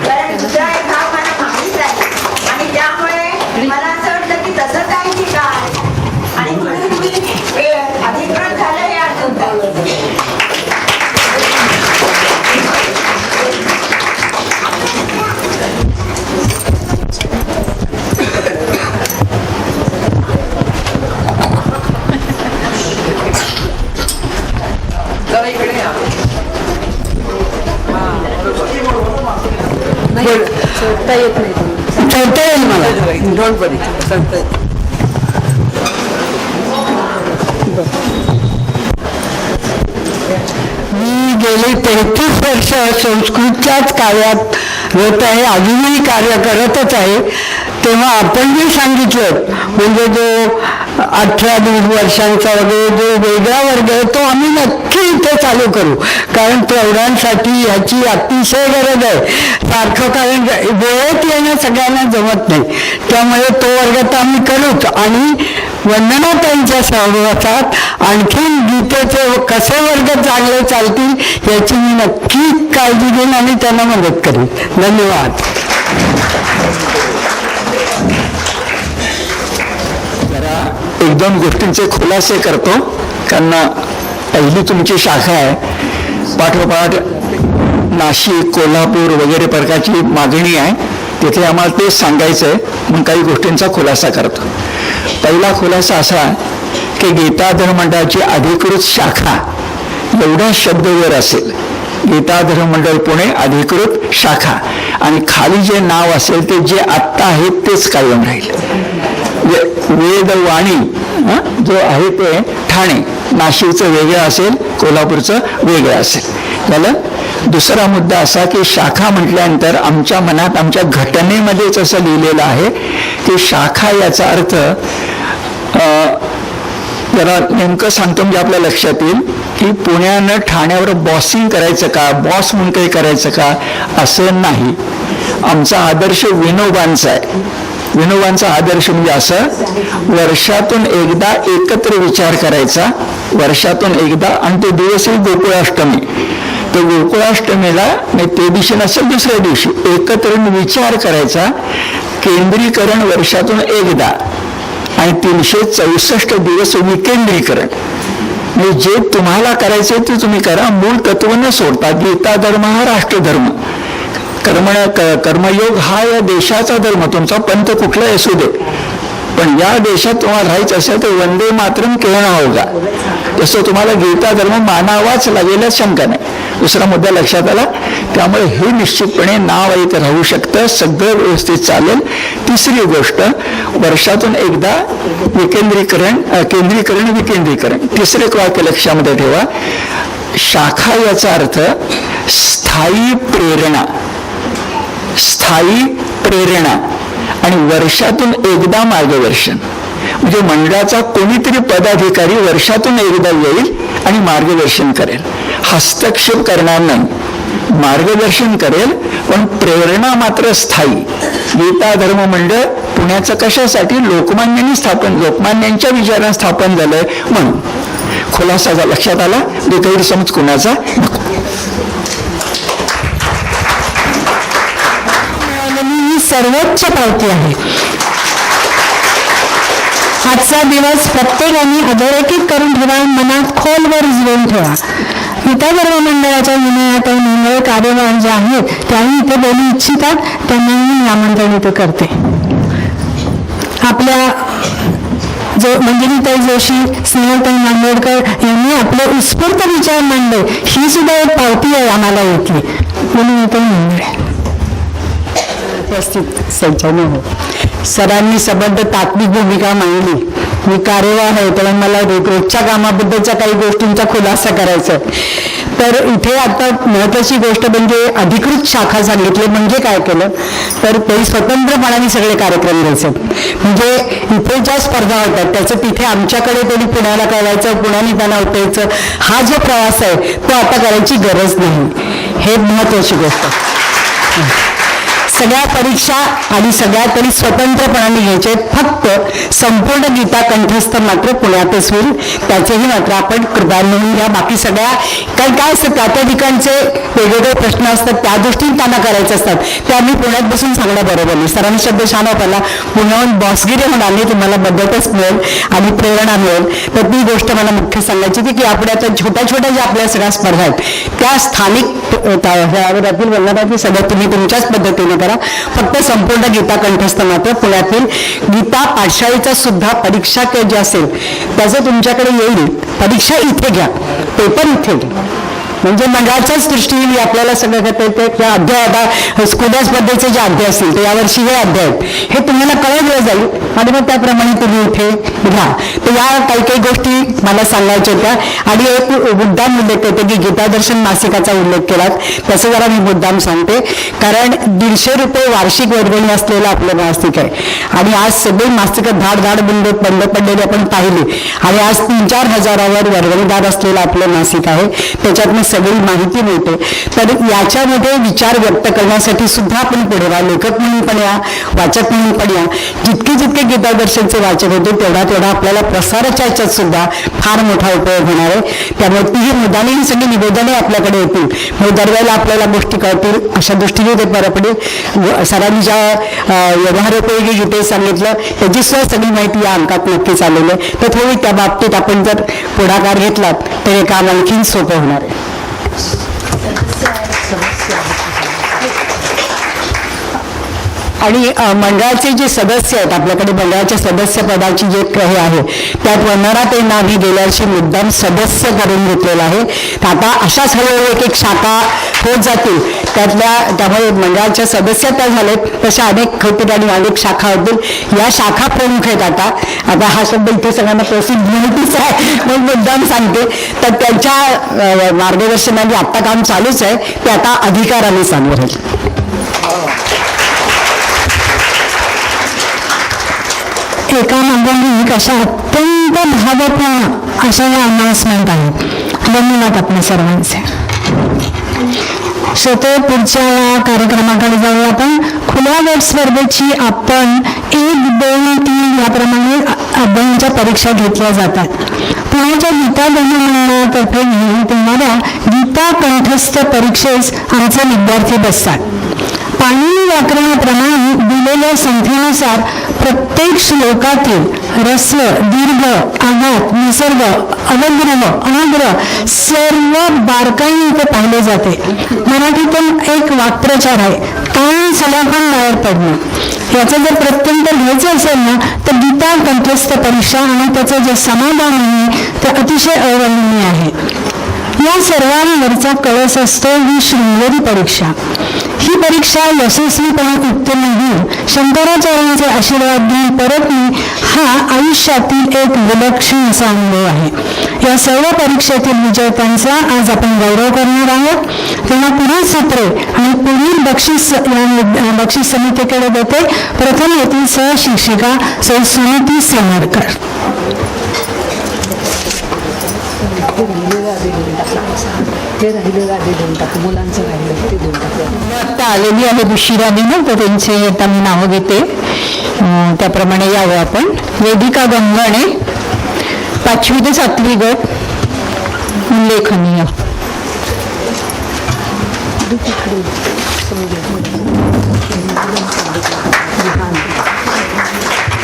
कारण दुसरा एक भाग मला माहीत आहे आणि त्यामुळे मला असं वाटलं की तसंच आहे की काय आणि म्हणून मी अधिकृत झालं हे आठवत. चढता येईल मला. मी गेली 33 वर्ष संस्कृतच्याच कार्यात होत आहे, अजूनही कार्य करतच आहे. तेव्हा आपण जे सांगितलं म्हणजे जो 18-20 वर्षांचा वगैरे जो वेगळा वर्ग आहे तो आम्ही नक्की इथे चालू करू. कारण प्रौढांसाठी ह्याची अतिशय गरज आहे सारखं. कारण वेळेत येणं सगळ्यांना जमत नाही, त्यामुळे तो वर्ग तर आम्ही करूच. आणि वंदना त्यांच्या सहवासात आणखीन गीतेचे कसे वर्ग चांगले चालतील याची मी नक्की काळजी घेईन आणि त्यांना मदत करेन. धन्यवाद. जरा 1-2 गोष्टींचे खुलासे करतो. कारण पहिली तुमची शाखा आहे, पाठोपाठ नाशिक कोल्हापूर वगैरे प्रकारची मागणी आहे, तिथे आम्हाला तेच सांगायचं आहे. मग काही गोष्टींचा खुलासा करतो. पहिला खुलासा असा की गीता धर्ममंडळाची अधिकृत शाखा एवढा शब्दवर असेल, गीता धर्ममंडळ पुणे अधिकृत शाखा, आणि खाली जे नाव असेल ते जे आत्ता आहे तेच कायम राहील. वेदवाणी जो आहे ते ठाणे, नाशिकचं वेगळं असेल, कोल्हापूरचं वेगळं असेल. झालं. दुसरा मुद्दा असा की शाखा म्हटल्यानंतर आमच्या मनात आमच्या घटनेमध्येच असं लिहिलेलं आहे की शाखा याचा अर्थ जरा नेमकं सांगतो म्हणजे आपल्या लक्षात येईल की पुण्यानं ठाण्यावर बॉसिंग करायचं का, बॉस म्हणून काही करायचं का असं नाही. आमचा आदर्श विनोबांचा आहे. विनोबांचा आदर्श म्हणजे असं, वर्षातून एकदा एकत्र विचार करायचा, वर्षातून एकदा, आणि ते दिवस गोकुळाष्टमी. तर गोकुळाष्टमीला ते दिवशी नसेल दुसऱ्या दिवशी एकत्र विचार करायचा, केंद्रीकरण वर्षातून एकदा, आणि 364 दिवस विकेंद्रीकरण. म्हणजे जे तुम्हाला करायचे ते तुम्ही करा, मूळ तत्व न सोडता. गीता धर्म हा राष्ट्रधर्म, कर्मयोग हा या देशाचा धर्म, तुमचा पंथ कुठलाही असू दे, पण या देशात तुम्हाला राहायचं असेल तर वंदे मातरम कहना होगा. तसं तुम्हाला गीता धर्म मानावाच लागेल, शंका नाही. दुसरा मुद्दा लक्षात आला. त्यामुळे हे निश्चितपणे नाव आहे ते राहू शकतं, सगळं व्यवस्थित चालेल. तिसरी गोष्ट, वर्षातून एकदा विकेंद्रीकरण, केंद्रीकरण विकेंद्रीकरण. तिसरे वाक्य लक्षामध्ये ठेवा. शाखा याचा अर्थ स्थायी प्रेरणा, स्थायी प्रेरणा, आणि वर्षातून एकदा मार्गदर्शन. म्हणजे मंडळाचा कोणीतरी पदाधिकारी वर्षातून एकदा येईल आणि मार्गदर्शन करेल. हस्तक्षेप करणार नाही, मार्गदर्शन करेल, पण प्रेरणा मात्र स्थायी. गीता धर्म मंडळ पुण्याचं कशासाठी? लोकमान्यांच्या विचारानं स्थापन झालंय म्हणून. खुलासा लक्षात आला. गैरसमज कुणाचा नको. ही सर्वोच्च पावती आहे. आजचा दिवस प्रत्येकाने अधोरेखित करून ठेवा, मनात खोलवर रुजवून ठेवा. गीता धर्म मंडळाच्या विनयात मंडळ कार्यवाह जे आहेत त्याही इथे बोलू इच्छितात त्यांना मी आमंत्रण इथे करते. आपल्या मंजिरीताई जोशी, स्नेहलताई नांदेडकर यांनी आपले उत्स्फूर्त विचार मांडले, ही सुद्धा एक पावती आहे आम्हाला इथली. म्हणून इथे मंडळ उपस्थित सज्जन हो, सरांनी सबंध तात्विक भूमिका मांडली. मी कार्यवाह आहे, तर मला रोजच्या कामाबद्दलच्या काही गोष्टींचा खुलासा करायचा आहे. तर इथे आता महत्वाची गोष्ट म्हणजे अधिकृत शाखा सांगितली. म्हणजे काय केलं तर ते स्वतंत्रपणाने सगळे कार्यक्रम घ्यायचे. म्हणजे इथे ज्या स्पर्धा होतात त्याचं तिथे आमच्याकडे कोणी पुण्याला कळवायचं, पुण्याने त्यांना उठायचं, हा जो प्रवास आहे तो आता करायची गरज नाही. हे महत्वाची गोष्ट. सगळ्या परीक्षा आणि सगळ्या तरी स्वतंत्रपणाने घ्यायचे. फक्त संपूर्ण गीता कंठस्थ मात्र पुण्यातच होईल. त्याचेही मात्र आपण कृपा म्हणून घ्या. बाकी सगळ्या काही काय असतं त्या ठिकाणचे वेगवेगळे प्रश्न असतात, त्या दृष्टीने त्यांना करायचे असतात, ते आम्ही पुण्यात बसून सांगणं बरोबर नाही. सरांनी शब्द छान वापरला, पुण्याहून बॉसगिरी होणार तुम्हाला मदतच मिळेल आणि प्रेरणा मिळेल. तर ती गोष्ट मला मुख्य सांगायची होती की आपण आता छोट्या छोट्या ज्या आपल्या सगळ्या स्पर्धा आहेत त्या स्थानिक ह्यावरातील वंदनातील सगळं तुम्ही तुमच्याच पद्धतीने करा. फक्त संपूर्ण गीता कंठस्थ मात्र पुण्यातील गीता पाठशाळेचा सुद्धा परीक्षा जे असेल त्याचं तुमच्याकडे येईल. परीक्षा इथे घ्या, पेपर इथे घ्या. म्हणजे मंडळाच्याच दृष्टीने आपल्याला सगळं त्या अध्याय आता स्कूल स्पर्धेचे जे अध्याय असतील ते यावर्षी हे अध्याय आहेत हे तुम्हाला कळवलं जाईल आणि मग त्याप्रमाणे तुम्ही इथे घ्या. तर या काही काही गोष्टी मला सांगायच्या होत्या. आणि एक मुद्दाम उल्लेख करते की गीतादर्शन मासिकाचा उल्लेख केला, त्याचं जरा मी मुद्दाम सांगते. कारण 150 रुपये वार्षिक वर्गणी असलेलं आपलं मासिक आहे आणि आज सगळी मासिकं धाड बंद पडलेली आपण पाहिली आणि आज 3-4 हजारावर वर्गणीदार असलेलं आपलं मासिक आहे. त्याच्यात सगळी माहिती मिळते. तर याच्यामध्ये विचार व्यक्त करण्यासाठी सुद्धा आपण पुढे व्हा. लेखक म्हणून पण या, वाचक म्हणून पण या. जितके गीतादर्शनचे वाचक होते तेवढा आपल्याला प्रसाराच्या याच्यात सुद्धा फार मोठा उपयोग होणार आहे. त्यामुळे ती मुद्दाने ही सगळी निवेदने आपल्याकडे येतील. म्हणजे दरवेळेला आपल्याला गोष्टी कळतील अशा दृष्टीने ते बरं पडेल. सरांनी ज्या व्यवहारोपयोगी गीते सांगितलं त्याची सुद्धा सगळी माहिती या अंकात नक्कीच आलेली आहे. तर थोडी त्या बाबतीत आपण जर पुढाकार घेतलात तर हे काम आणखीन सोपं होणार आहे. आणि मंडळाचे जे सदस्य आहेत आपल्याकडे मंडळाच्या सदस्य पदाची जे हे आहे त्यात वंदनाताईंना आम्ही गेल्या वर्षी मुद्दाम सदस्य करून घेतलेला आहे. आता अशाच हळूहळू एक शाखा होत जातील. त्यामुळे मंडळाच्या सदस्य त्या झालेत तशा अनेक ठिकाणी अनेक शाखा होतील. या शाखा प्रमुख आहेत. आता हा शब्द इथे सगळ्यांना प्रसिद्ध माहितीच आहे मग मुद्दाम सांगते. तर त्यांच्या मार्गदर्शनाने आत्ता काम चालूच आहे, ते आता अधिकाराने चालू राहील. एका मागणी अशा अत्यंत भावपूर्ण अशा या अनाउन्समेंट आहेत. धन्यवाद आपल्या सर्वांचे. श्रोते, पुढच्या कार्यक्रमाकडे जाऊया. आपण खुल्या गट स्पर्धेची आपण 1, 2, 3 याप्रमाणे अभ्यासाच्या परीक्षा घेतल्या जातात. पुण्याच्या गीता मंडळातर्फे घेण्यात येणाऱ्या गीता कंठस्थ परीक्षेस आमचे विद्यार्थी बसतात. पाणिनी व्याकरणाप्रमाणे दिलेल्या संख्येनुसार प्रत्येक श्लोकातील ऱ्हस्व, दीर्घ, आघात, निसर्ग, अवग्रह, अनग्रह सर्व बारकाईने इथे पाहिले जाते. मराठीतून एक वाक्प्रचार आहे, कान सलाखून बाहेर पडणं. याचं जर प्रत्यंतर घ्यायचं असेल ना तर गीता कंठस्थ परीक्षा आणि त्याचं जे समाधान आहे ते अतिशय अवर्णनीय आहे. या सर्वांवरचा कळस असतो ही शृंगेरी परीक्षा. ही परीक्षा यशस्वीपणे उत्तीर्ण होऊन शंकराचार्यांचे आशीर्वाद घेऊन परत मी हा आयुष्यातील एक विलक्षण असा अनुभव आहे. या सर्व परीक्षेतील विजेत्यांचा आज आपण गौरव करणार आहोत. तेव्हा पुढील सत्रे आणि पुढील बक्षीस समितीकडे देते. प्रथम येथील सहशिक्षिका सौ सुनीती सेमरकर. आता आलेली आहे उशिराने तर त्यांचे आता मी नावं घेते त्याप्रमाणे यावं आपण. वेदिका गंगाणे, 5वी ते 7वी गट, उल्लेखनीय.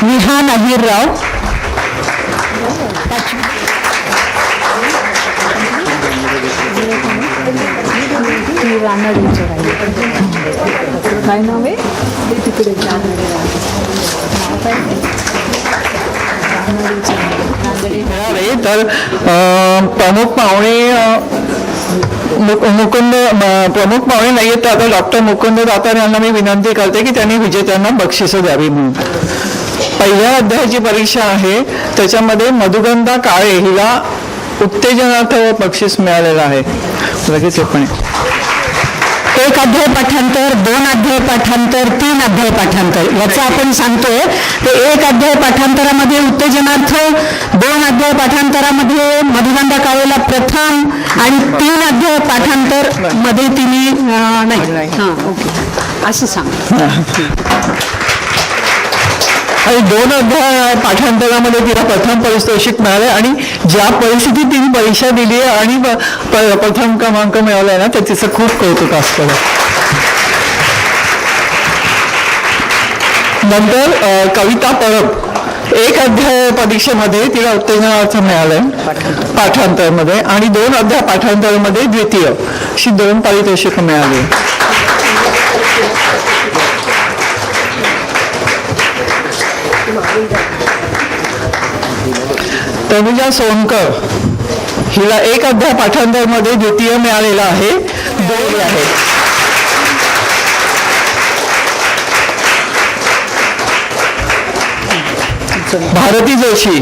विहान अहिरराव, काय नाव आहे तिकडे तर प्रमुख पाहुणे प्रमुख पाहुणे नाही आहेत, तर आता डॉक्टर मुकुंद दातार यांना मी विनंती करते की त्यांनी विजेत्यांना बक्षिसं द्यावी म्हणून. पहिल्या अध्यायाची परीक्षा आहे, त्याच्यामध्ये मधुगंधा काळे हिला उत्तेजनार्थ बक्षीस मिळालेलं आहे. लगेच पण 1 अध्याय पाठांतर, 2 अध्याय पाठांतर, 3 अध्याय पाठांतर याचं आपण सांगतोय. ते 1 अध्याय पाठांतरामध्ये उत्तेजनार्थ, 2 अध्याय पाठांतरामध्ये मधुगंधा काळेला प्रथम आणि 3 अध्याय पाठांतर मध्ये तिने नाही. हां, ओके, असं सांग. आणि 2 अध्याय पाठांतरामध्ये तिला प्रथम पारितोषिक मिळाले आणि ज्या परिस्थितीत तिने परीक्षा दिली आहे आणि प्रथम क्रमांक मिळवला आहे ना, तर तिचं खूप कौतुक असतं. नंतर कविता परब 1 अध्याय परीक्षेमध्ये तिला उत्तेजनार्थ मिळालंय पाठांतरमध्ये आणि 2 अध्याय पाठांतरामध्ये द्वितीय अशी 2 पारितोषिक मिळाली. तनुजा सोनकर हिला 1 अध्याय पाठांतरमध्ये द्वितीय मिळालेला आहे, 2 आहे. भारती जोशी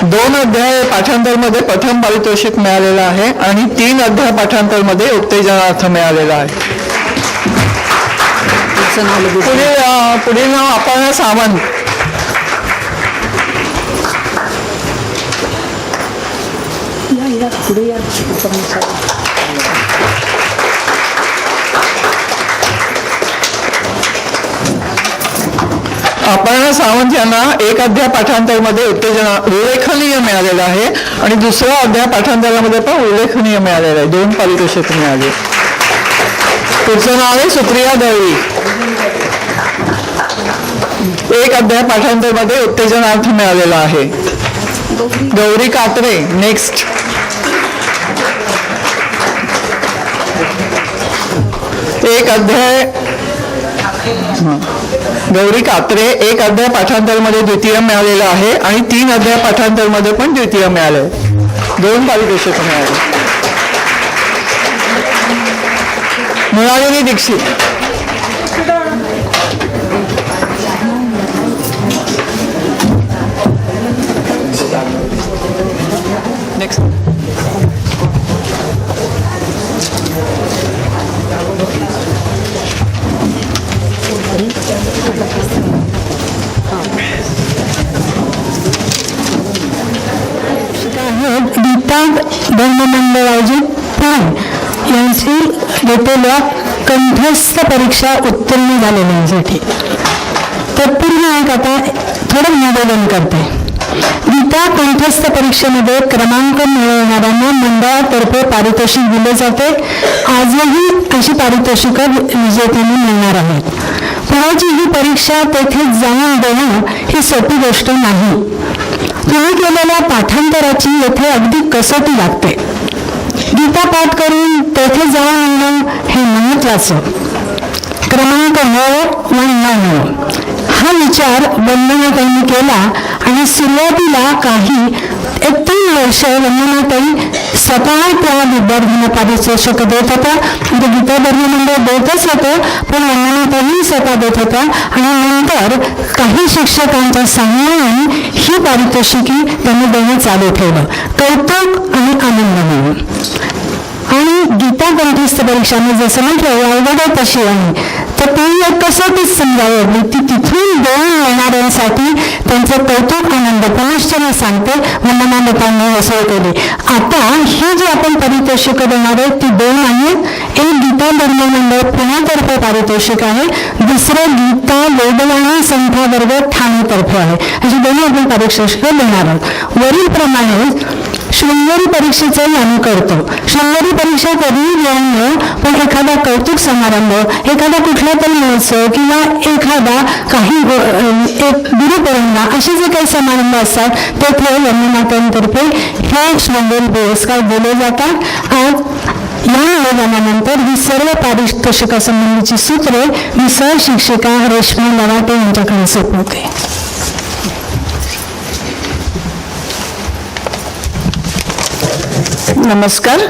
2 अध्याय पाठांतरमध्ये प्रथम पारितोषिक मिळालेलं आहे आणि 3 अध्याय पाठांतरमध्ये उत्तेजनार्थ मिळालेला आहे. पुढील नाव अपर्णा सावंत. अपर्णा सावंत यांना 1 अध्याय पाठांतरमध्ये उल्लेखनीय मिळालेलं आहे आणि 2रा अध्याय पाठांतरामध्ये पण उल्लेखनीय मिळालेलं आहे, 2 पारितोषिक मिळाले. पुढचं नाव आहे सुप्रिया दळवी. 1 अध्याय पाठांतरमध्ये उत्तेजनार्थ मिळालेला आहे. गौरी कात्रे नेक्स्ट. 1 अध्याय गौरी कात्रे 1 अध्याय पाठांतरमध्ये द्वितीय मिळालेला आहे आणि 3 अध्याय पाठांतरमध्ये पण द्वितीय मिळाले, 2 पारितोषिक मिळाले. मृणालिनी दीक्षित 1 धर्ममंडळ आयोजित पुणे यांची घेतलेल्या कंठस्थ परीक्षा उत्तीर्ण झालेल्यांसाठी. तत्पूर्वी एक आता थोडं निवेदन करते. गीता कंठस्थ परीक्षेमध्ये क्रमांक मिळवणाऱ्यांना मंडळातर्फे पारितोषिक दिले जाते. आजही अशी पारितोषिकं विजेत्यांनी मिळणार आहेत. पुण्याची ही परीक्षा तेथे जाऊन देणं ही सोपी गोष्ट नाही. तुम्ही केलेल्या पाठांतराची येथे अगदी कसोटी लागते. गीता पाठ करून तेथे जाऊन येणं हे महत्वाचं. क्रमांक मिळो वा न मिळो हा विचार वंदनाताईंनी केला आणि सुरुवातीला काही 3 वर्ष वंदनाताई स्वतः त्या विद्यार्थ्यांना पारितोषिक देत होता. म्हणजे गीता धर्ममंडळ देतच होतं, पण वंदनाताई स्वतः देत होता आणि नंतर काही शिक्षकांच्या सहाय्याने ही पारितोषिकी त्यांनी देणं चालू ठेवलं. कौतुक आणि आनंद म्हणून. आणि गीता कंठस्थ परीक्षाने जसं म्हटलं अवघड तशी आहे, तर ती एक कसोटीच समजावी. ती तिथून देऊन येणाऱ्यांसाठी त्यांचं कौतुक आनंद पुनश्च मी सांगते वंदनाताईंनी असं केले. आता ही जी आपण पारितोषिक देणार आहे ती 2 आहेत. एक गीता धर्ममंडळ पुण्यातर्फे पारितोषिक आहे, दुसरं गीता वेदवाणी संथा वर्ग ठाणेतर्फे आहे. अशी 2 आपण पारितोषिक देणार आहोत. वरील प्रमाणे शृंगेरी परीक्षेचंही आम्ही करतो. शृंगेरी परीक्षा कधीही घेऊन नये, पण एखादा कौतुक समारंभ, एखादा कुठला तरी महोत्सव किंवा एखादा काही एक गुरुपौर्णिमा असे जे काही समारंभ असतात तेथे वंदनाताईंतर्फे हे शृंगेरी पुरस्कार दिले जातात. आज या निवेदनानंतर ही सर्व पारितोषिकासंबंधीची सूत्रे मी सहशिक्षिका रेश्मा लवाटे यांच्याकडे सोपवते. नमस्कार.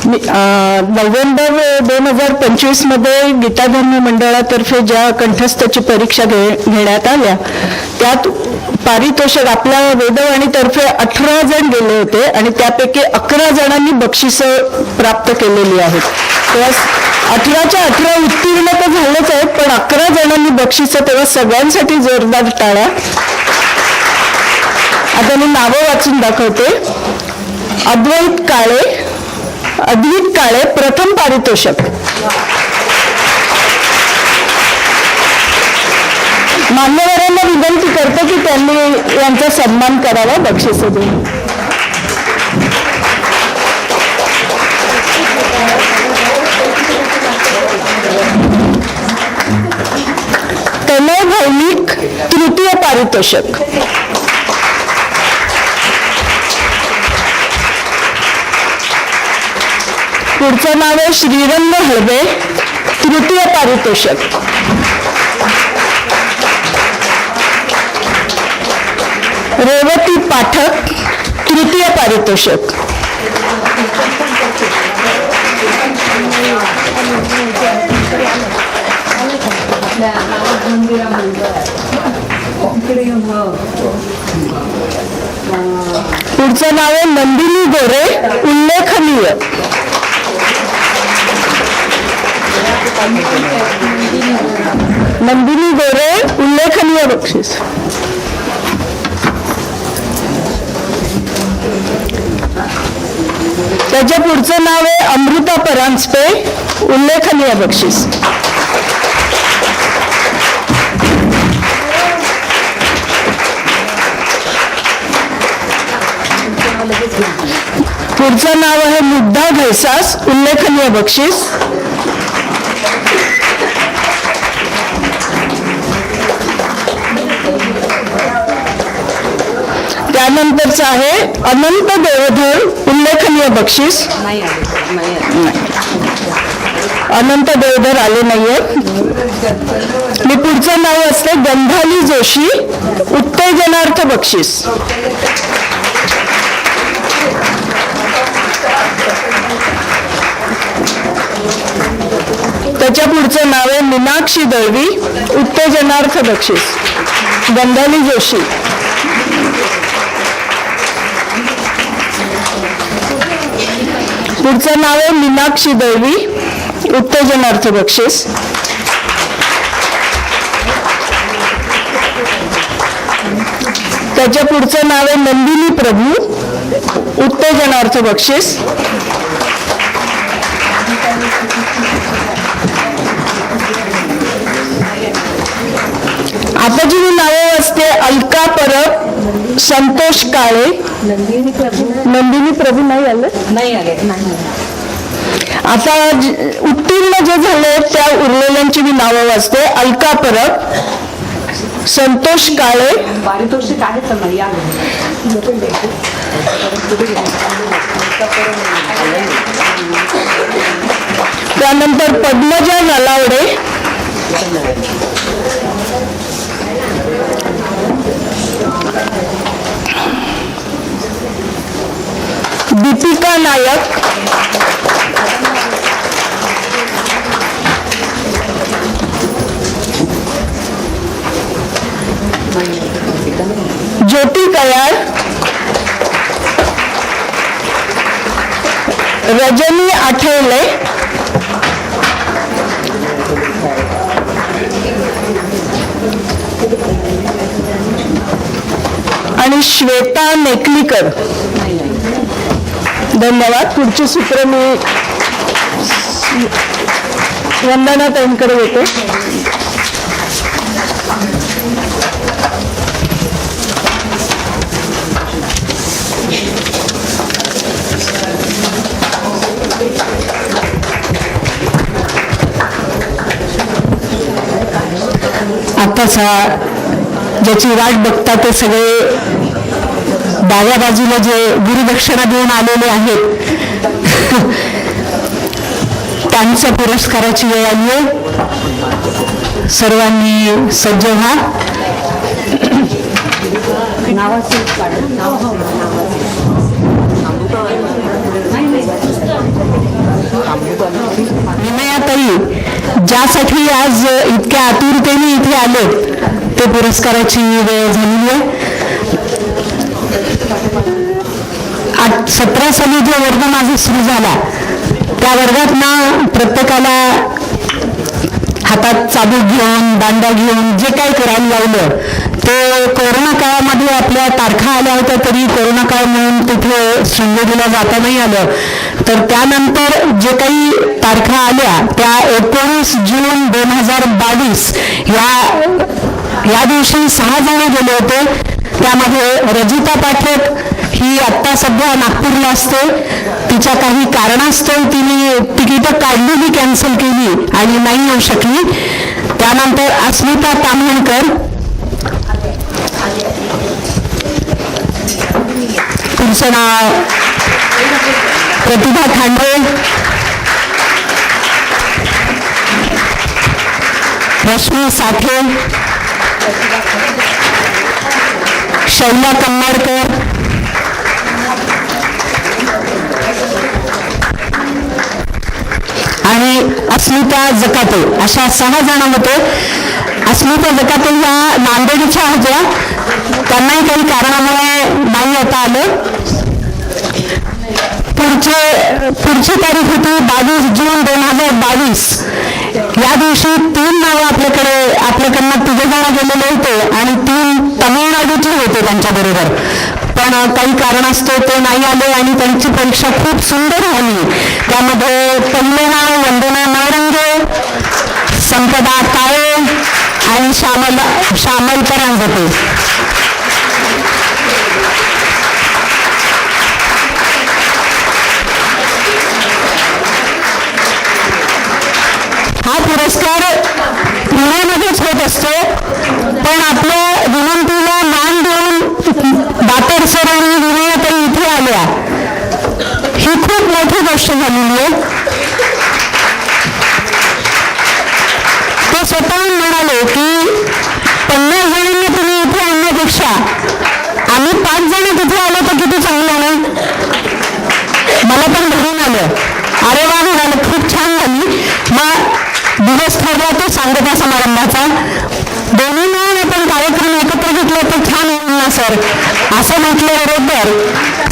नोव्हेंबर 2025मध्ये गीताधर्म मंडळातर्फे ज्या कंठस्थाची परीक्षा घेण्यात आल्या त्यात पारितोषिक आपल्या वेदवाणीतर्फे 18 जण गेले होते आणि त्यापैकी 11 जणांनी बक्षिसं प्राप्त केलेली आहेत. तेव्हा 18च्या 18 उत्तीर्ण तर झालेच आहेत, पण 11 जणांनी बक्षिसं, तेव्हा सगळ्यांसाठी जोरदार टाळ्या. आता मी नावं वाचून दाखवते. अद्वैत काळे प्रथम पारितोषिक. मान्यवरांना विनंती करतो की त्यांनी यांचा सन्मान करावा बक्षीस देऊन. तनय भौमिक तृतीय पारितोषिक. पुढचं नाव आहे श्रीरंग हळवे तृतीय पारितोषिक. रेवती पाठक तृतीय पारितोषिक. पुढचं नाव आहे नंदिनी गोरे उल्लेखनीय. नंदिनी गोरे उल्लेखनीय बक्षीस. त्याच्या पुढचं नाव आहे अमृता परांजपे उल्लेखनीय बक्षीस. पुढचं नाव आहे मुग्धा घैसास उल्लेखनीय बक्षीस. त्यानंतरचं आहे अनंत देवधर उल्लेखनीय बक्षीस. अनंत देवधर आले नाहीये. मी पुढचं नाव असते गंधाली जोशी उत्तेजनार्थ बक्षीस. त्याच्या पुढचं नाव आहे मीनाक्षी दळवी उत्तेजनार्थ बक्षीस. गंधाली जोशी. पुढचं नाव आहे मीनाक्षी दळवी उत्तेजनार्थ बक्षीस. त्याच्या पुढचं नाव आहे नंदिनी प्रभू उत्तेजनार्थ बक्षीस. आता जी नावं वाचते अलका परब संतोष काळे. नंदिनी प्रभू नाही आले. आता उत्तीर्ण जे झाले त्या उरलेल्यांची मी नावं वाचते. अलका परब संतोष काळे. पारितोषिक आहे त्यानंतर पद्मजा नलावडे. दीपिका नायक. ज्योती कयाळ. रजनी आठवले. आणि श्वेता नेकलीकर. धन्यवाद. पुढची सूत्र मी वंदना ताईंकडे येते. आताच ज्याची वाट बघता ते सगळे डाव्या बाजूला जे गुरुदक्षिणा देऊन आलेले आहेत त्यांच्या पुरस्काराची वेळ आली आहे. सर्वांनी सज्ज व्हा. नावाचं विनयाताई ज्यासाठी आज इतक्या आतुरतेने इथे आले ते पुरस्काराची वेळ झालेली आहे. 17 साली जो वर्ग माझा सुरू झाला त्या वर्गात ना प्रत्येकाला हातात चाबूक घेऊन दांडा घेऊन जे काही करायला लावलं ते कोरोना काळामध्ये आपल्या तारखा आल्या होत्या तरी कोरोना काळ म्हणून तिथे शृंगेरीला जाता नाही आलं. तर त्यानंतर जे काही तारखा आल्या त्या 19 जून 2022 या दिवशी 6 जण गेले होते. त्यामध्ये रजिता पाठक ही आत्ता सध्या नागपूरला असते. तिच्या काही कारणास्तव तिने तिकीटं काढलेली कॅन्सल केली आणि नाही येऊ शकली. त्यानंतर अस्मिता ताम्हणकर, तुमचं नाव प्रतिभा खांडे, रश्मी साठे, शैला कन्नाडकर, आणि अस्मिता जकाते अशा 6 जण होते. अस्मिता जकाते या नांदेडच्या होत्या. त्यांनाही काही कारणामुळे नाही येता आलं. पुढची तारीख होती 22 जून 2022. या दिवशी 3 नावं आपल्याकडनं 3 जण गेलेले होते आणि 3 तमिळनाडूचे होते त्यांच्याबरोबर. पण काही कारणास्तव ते नाही आले आणि त्यांची परीक्षा खूप सुंदर झाली. त्यामध्ये पहिले नाव वंदना नवरंगे, संपदा काळे आणि श्यामल परांजपे. हा पुरस्कार पुण्यामध्येच होत असतो. पण आपल्या विनंतीला मान देऊन दातर सर आणि विनयाताई इथे आल्या ही खूप मोठी गोष्ट झालेली आहे. ते स्वतःहून म्हणाले की 50 जणांनी तुम्ही इथे आणण्यापेक्षा आम्ही 5 जण तिथे आलो तर किती चांगलं नाही. मला पण धरून आलं. अरे वा म्हणाले, खूप छान झाली. मग दिवस ठरला तो सांगता समारंभाचा. दोन्ही मिळून आपण कार्यक्रम एकत्र घेतले तर छान होईल ना सर, असं म्हटल्याबरोबर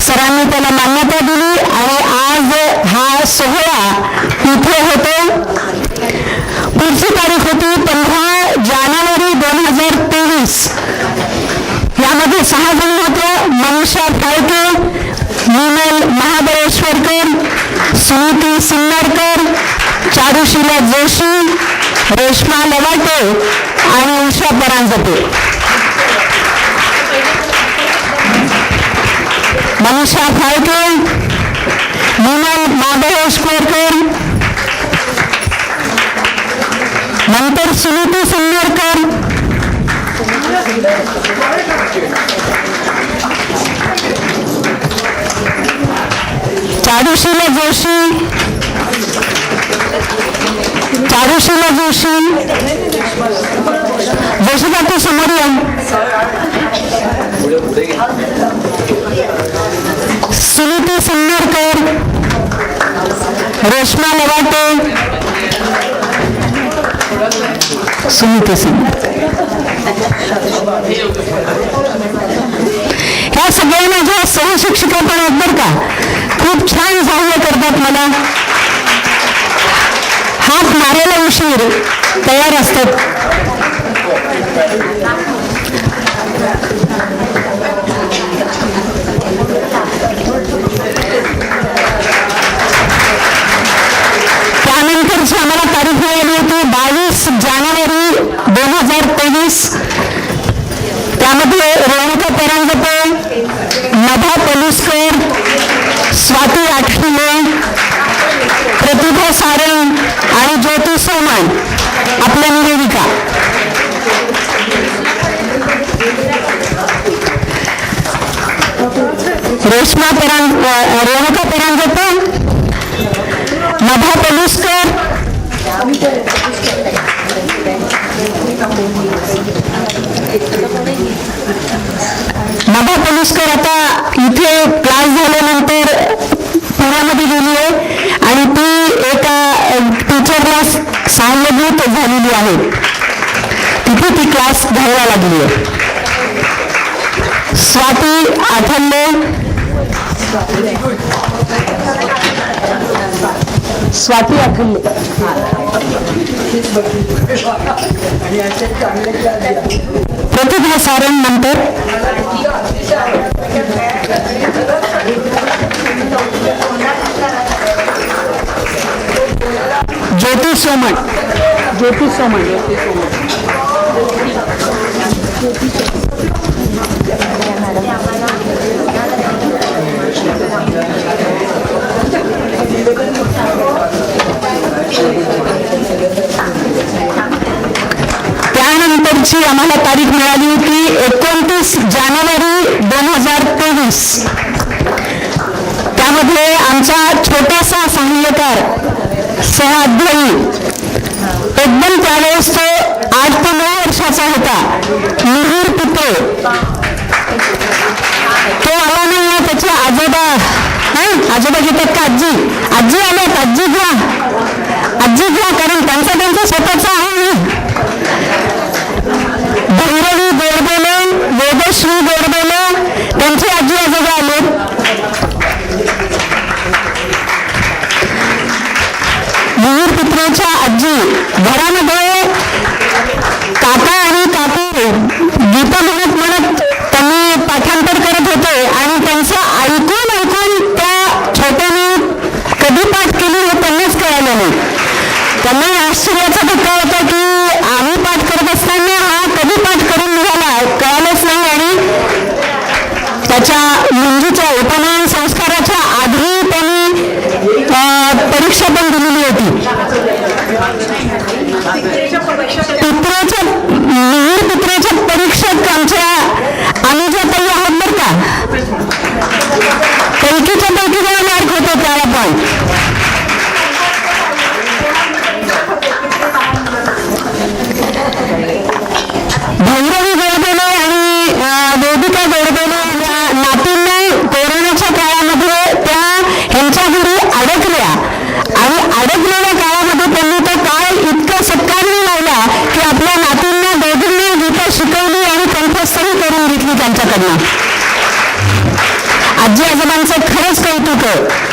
सरांनी त्याला मान्यता दिली आणि आज हा सोहळा इथे होतो. पुढची तारीख होती 15 जानेवारी 2023. यामध्ये 6 जण होते. मनीषा फाळके, नीमल महाबळेश्वरकर, सुनीती सिन्नरकर, चारुशीला जोशी, रेश्मा लवाटे आणि उषा परांजपे. मनीषा फाळके, नीमल महाबळेश्वरकर, नंतर सुनीती सिन्नरकर, चारुशीला जोशी, जोशीला तू समोर या. सुनीती सिन्नरकर, रेश्मा लवाटे, सुनीती सिन्नरकर. ह्या सगळ्या माझ्या सहशिक्षिका पण आहेत बरं का. खूप छान सहाय्य करतात मला. हात मारायला उशीर तयार असतात. त्यानंतरची आम्हाला तारीख मिळाली होती 22 जानेवारी 2023. त्यामध्ये रेणुका परांजपे, नभा पलुसकर, स्वाती आठवले, प्रतिभा सारंग आणि ज्योती सोमन आपल्या निवेदिका. रेणुका परांजपे, नभा पलुसकर, आता इथे क्लास झाल्यानंतर पुण्यामध्ये गेली आहे आणि ती एका टीचरला सहाय्यभूत झालेली आहे. तिथे ती क्लास घ्यायला लागली आहे. स्वाती आठवले. स्वाती आठवले. प्रतिभा सारंग नंतर ज्योती सोमण. ज्योती सोमण. त्यानंतरची आम्हाला तारीख मिळाली होती 29 जानेवारी 2023. त्यामध्ये आमचा छोटासा सहाय्यकार सहअध्यायी एकदम त्यावेळेस तो 8 ते 9 वर्षाचा होता, मिहीर पित्रे. तो आला नाही. त्याचे आजोबा आजोबा घेतात का आजी आजी आल्यात, आजी घ्या आजी घ्या, कारण त्यांचा स्वतःचा आहे. भैरवी गोडबोले, वेदश्री गोडबोले त्यांचे आजी आजोबा आले. मिहीर पित्रेच्या आजी घरामध्ये काका आणि काकू गीता म्हणत म्हणत त्यांनी पाठांतर करत होते आणि त्यांचं ऐकून ऐकून त्या छोट्याने कधी पाठ केली हे त्यांनाच कळालं नाही. त्यांना आश्चर्याचा धक्का होता की आम्ही पाठ करत असताना हा कधी पाठ करून निघाला कळालंच नाही. आणि त्याच्या मुंजीच्या उपनयन संस्काराच्या आधी त्यांनी परीक्षा पण दिलेली होती. मिहीर पित्रेच्या परीक्षेत आमच्या अनुजाताई आहेत बरं का, पैकीच्या पैकी जरा मार्क होते त्याला पण. भैरवी गोडबोले आणि वेदिका गोडबोले या नातींना कोरोनाच्या काळामध्ये त्या ह्यांच्या घरी अडकल्या आणि अडकलेल्या काळामध्ये त्यांनी तो काळ इतका सत्कारणी लावला की आपल्या नातींना दोघींना गीता शिकवली आणि कंठस्थही करून घेतली त्यांच्याकडनं. आजी आजोबांचं खरंच कौतुक आहे.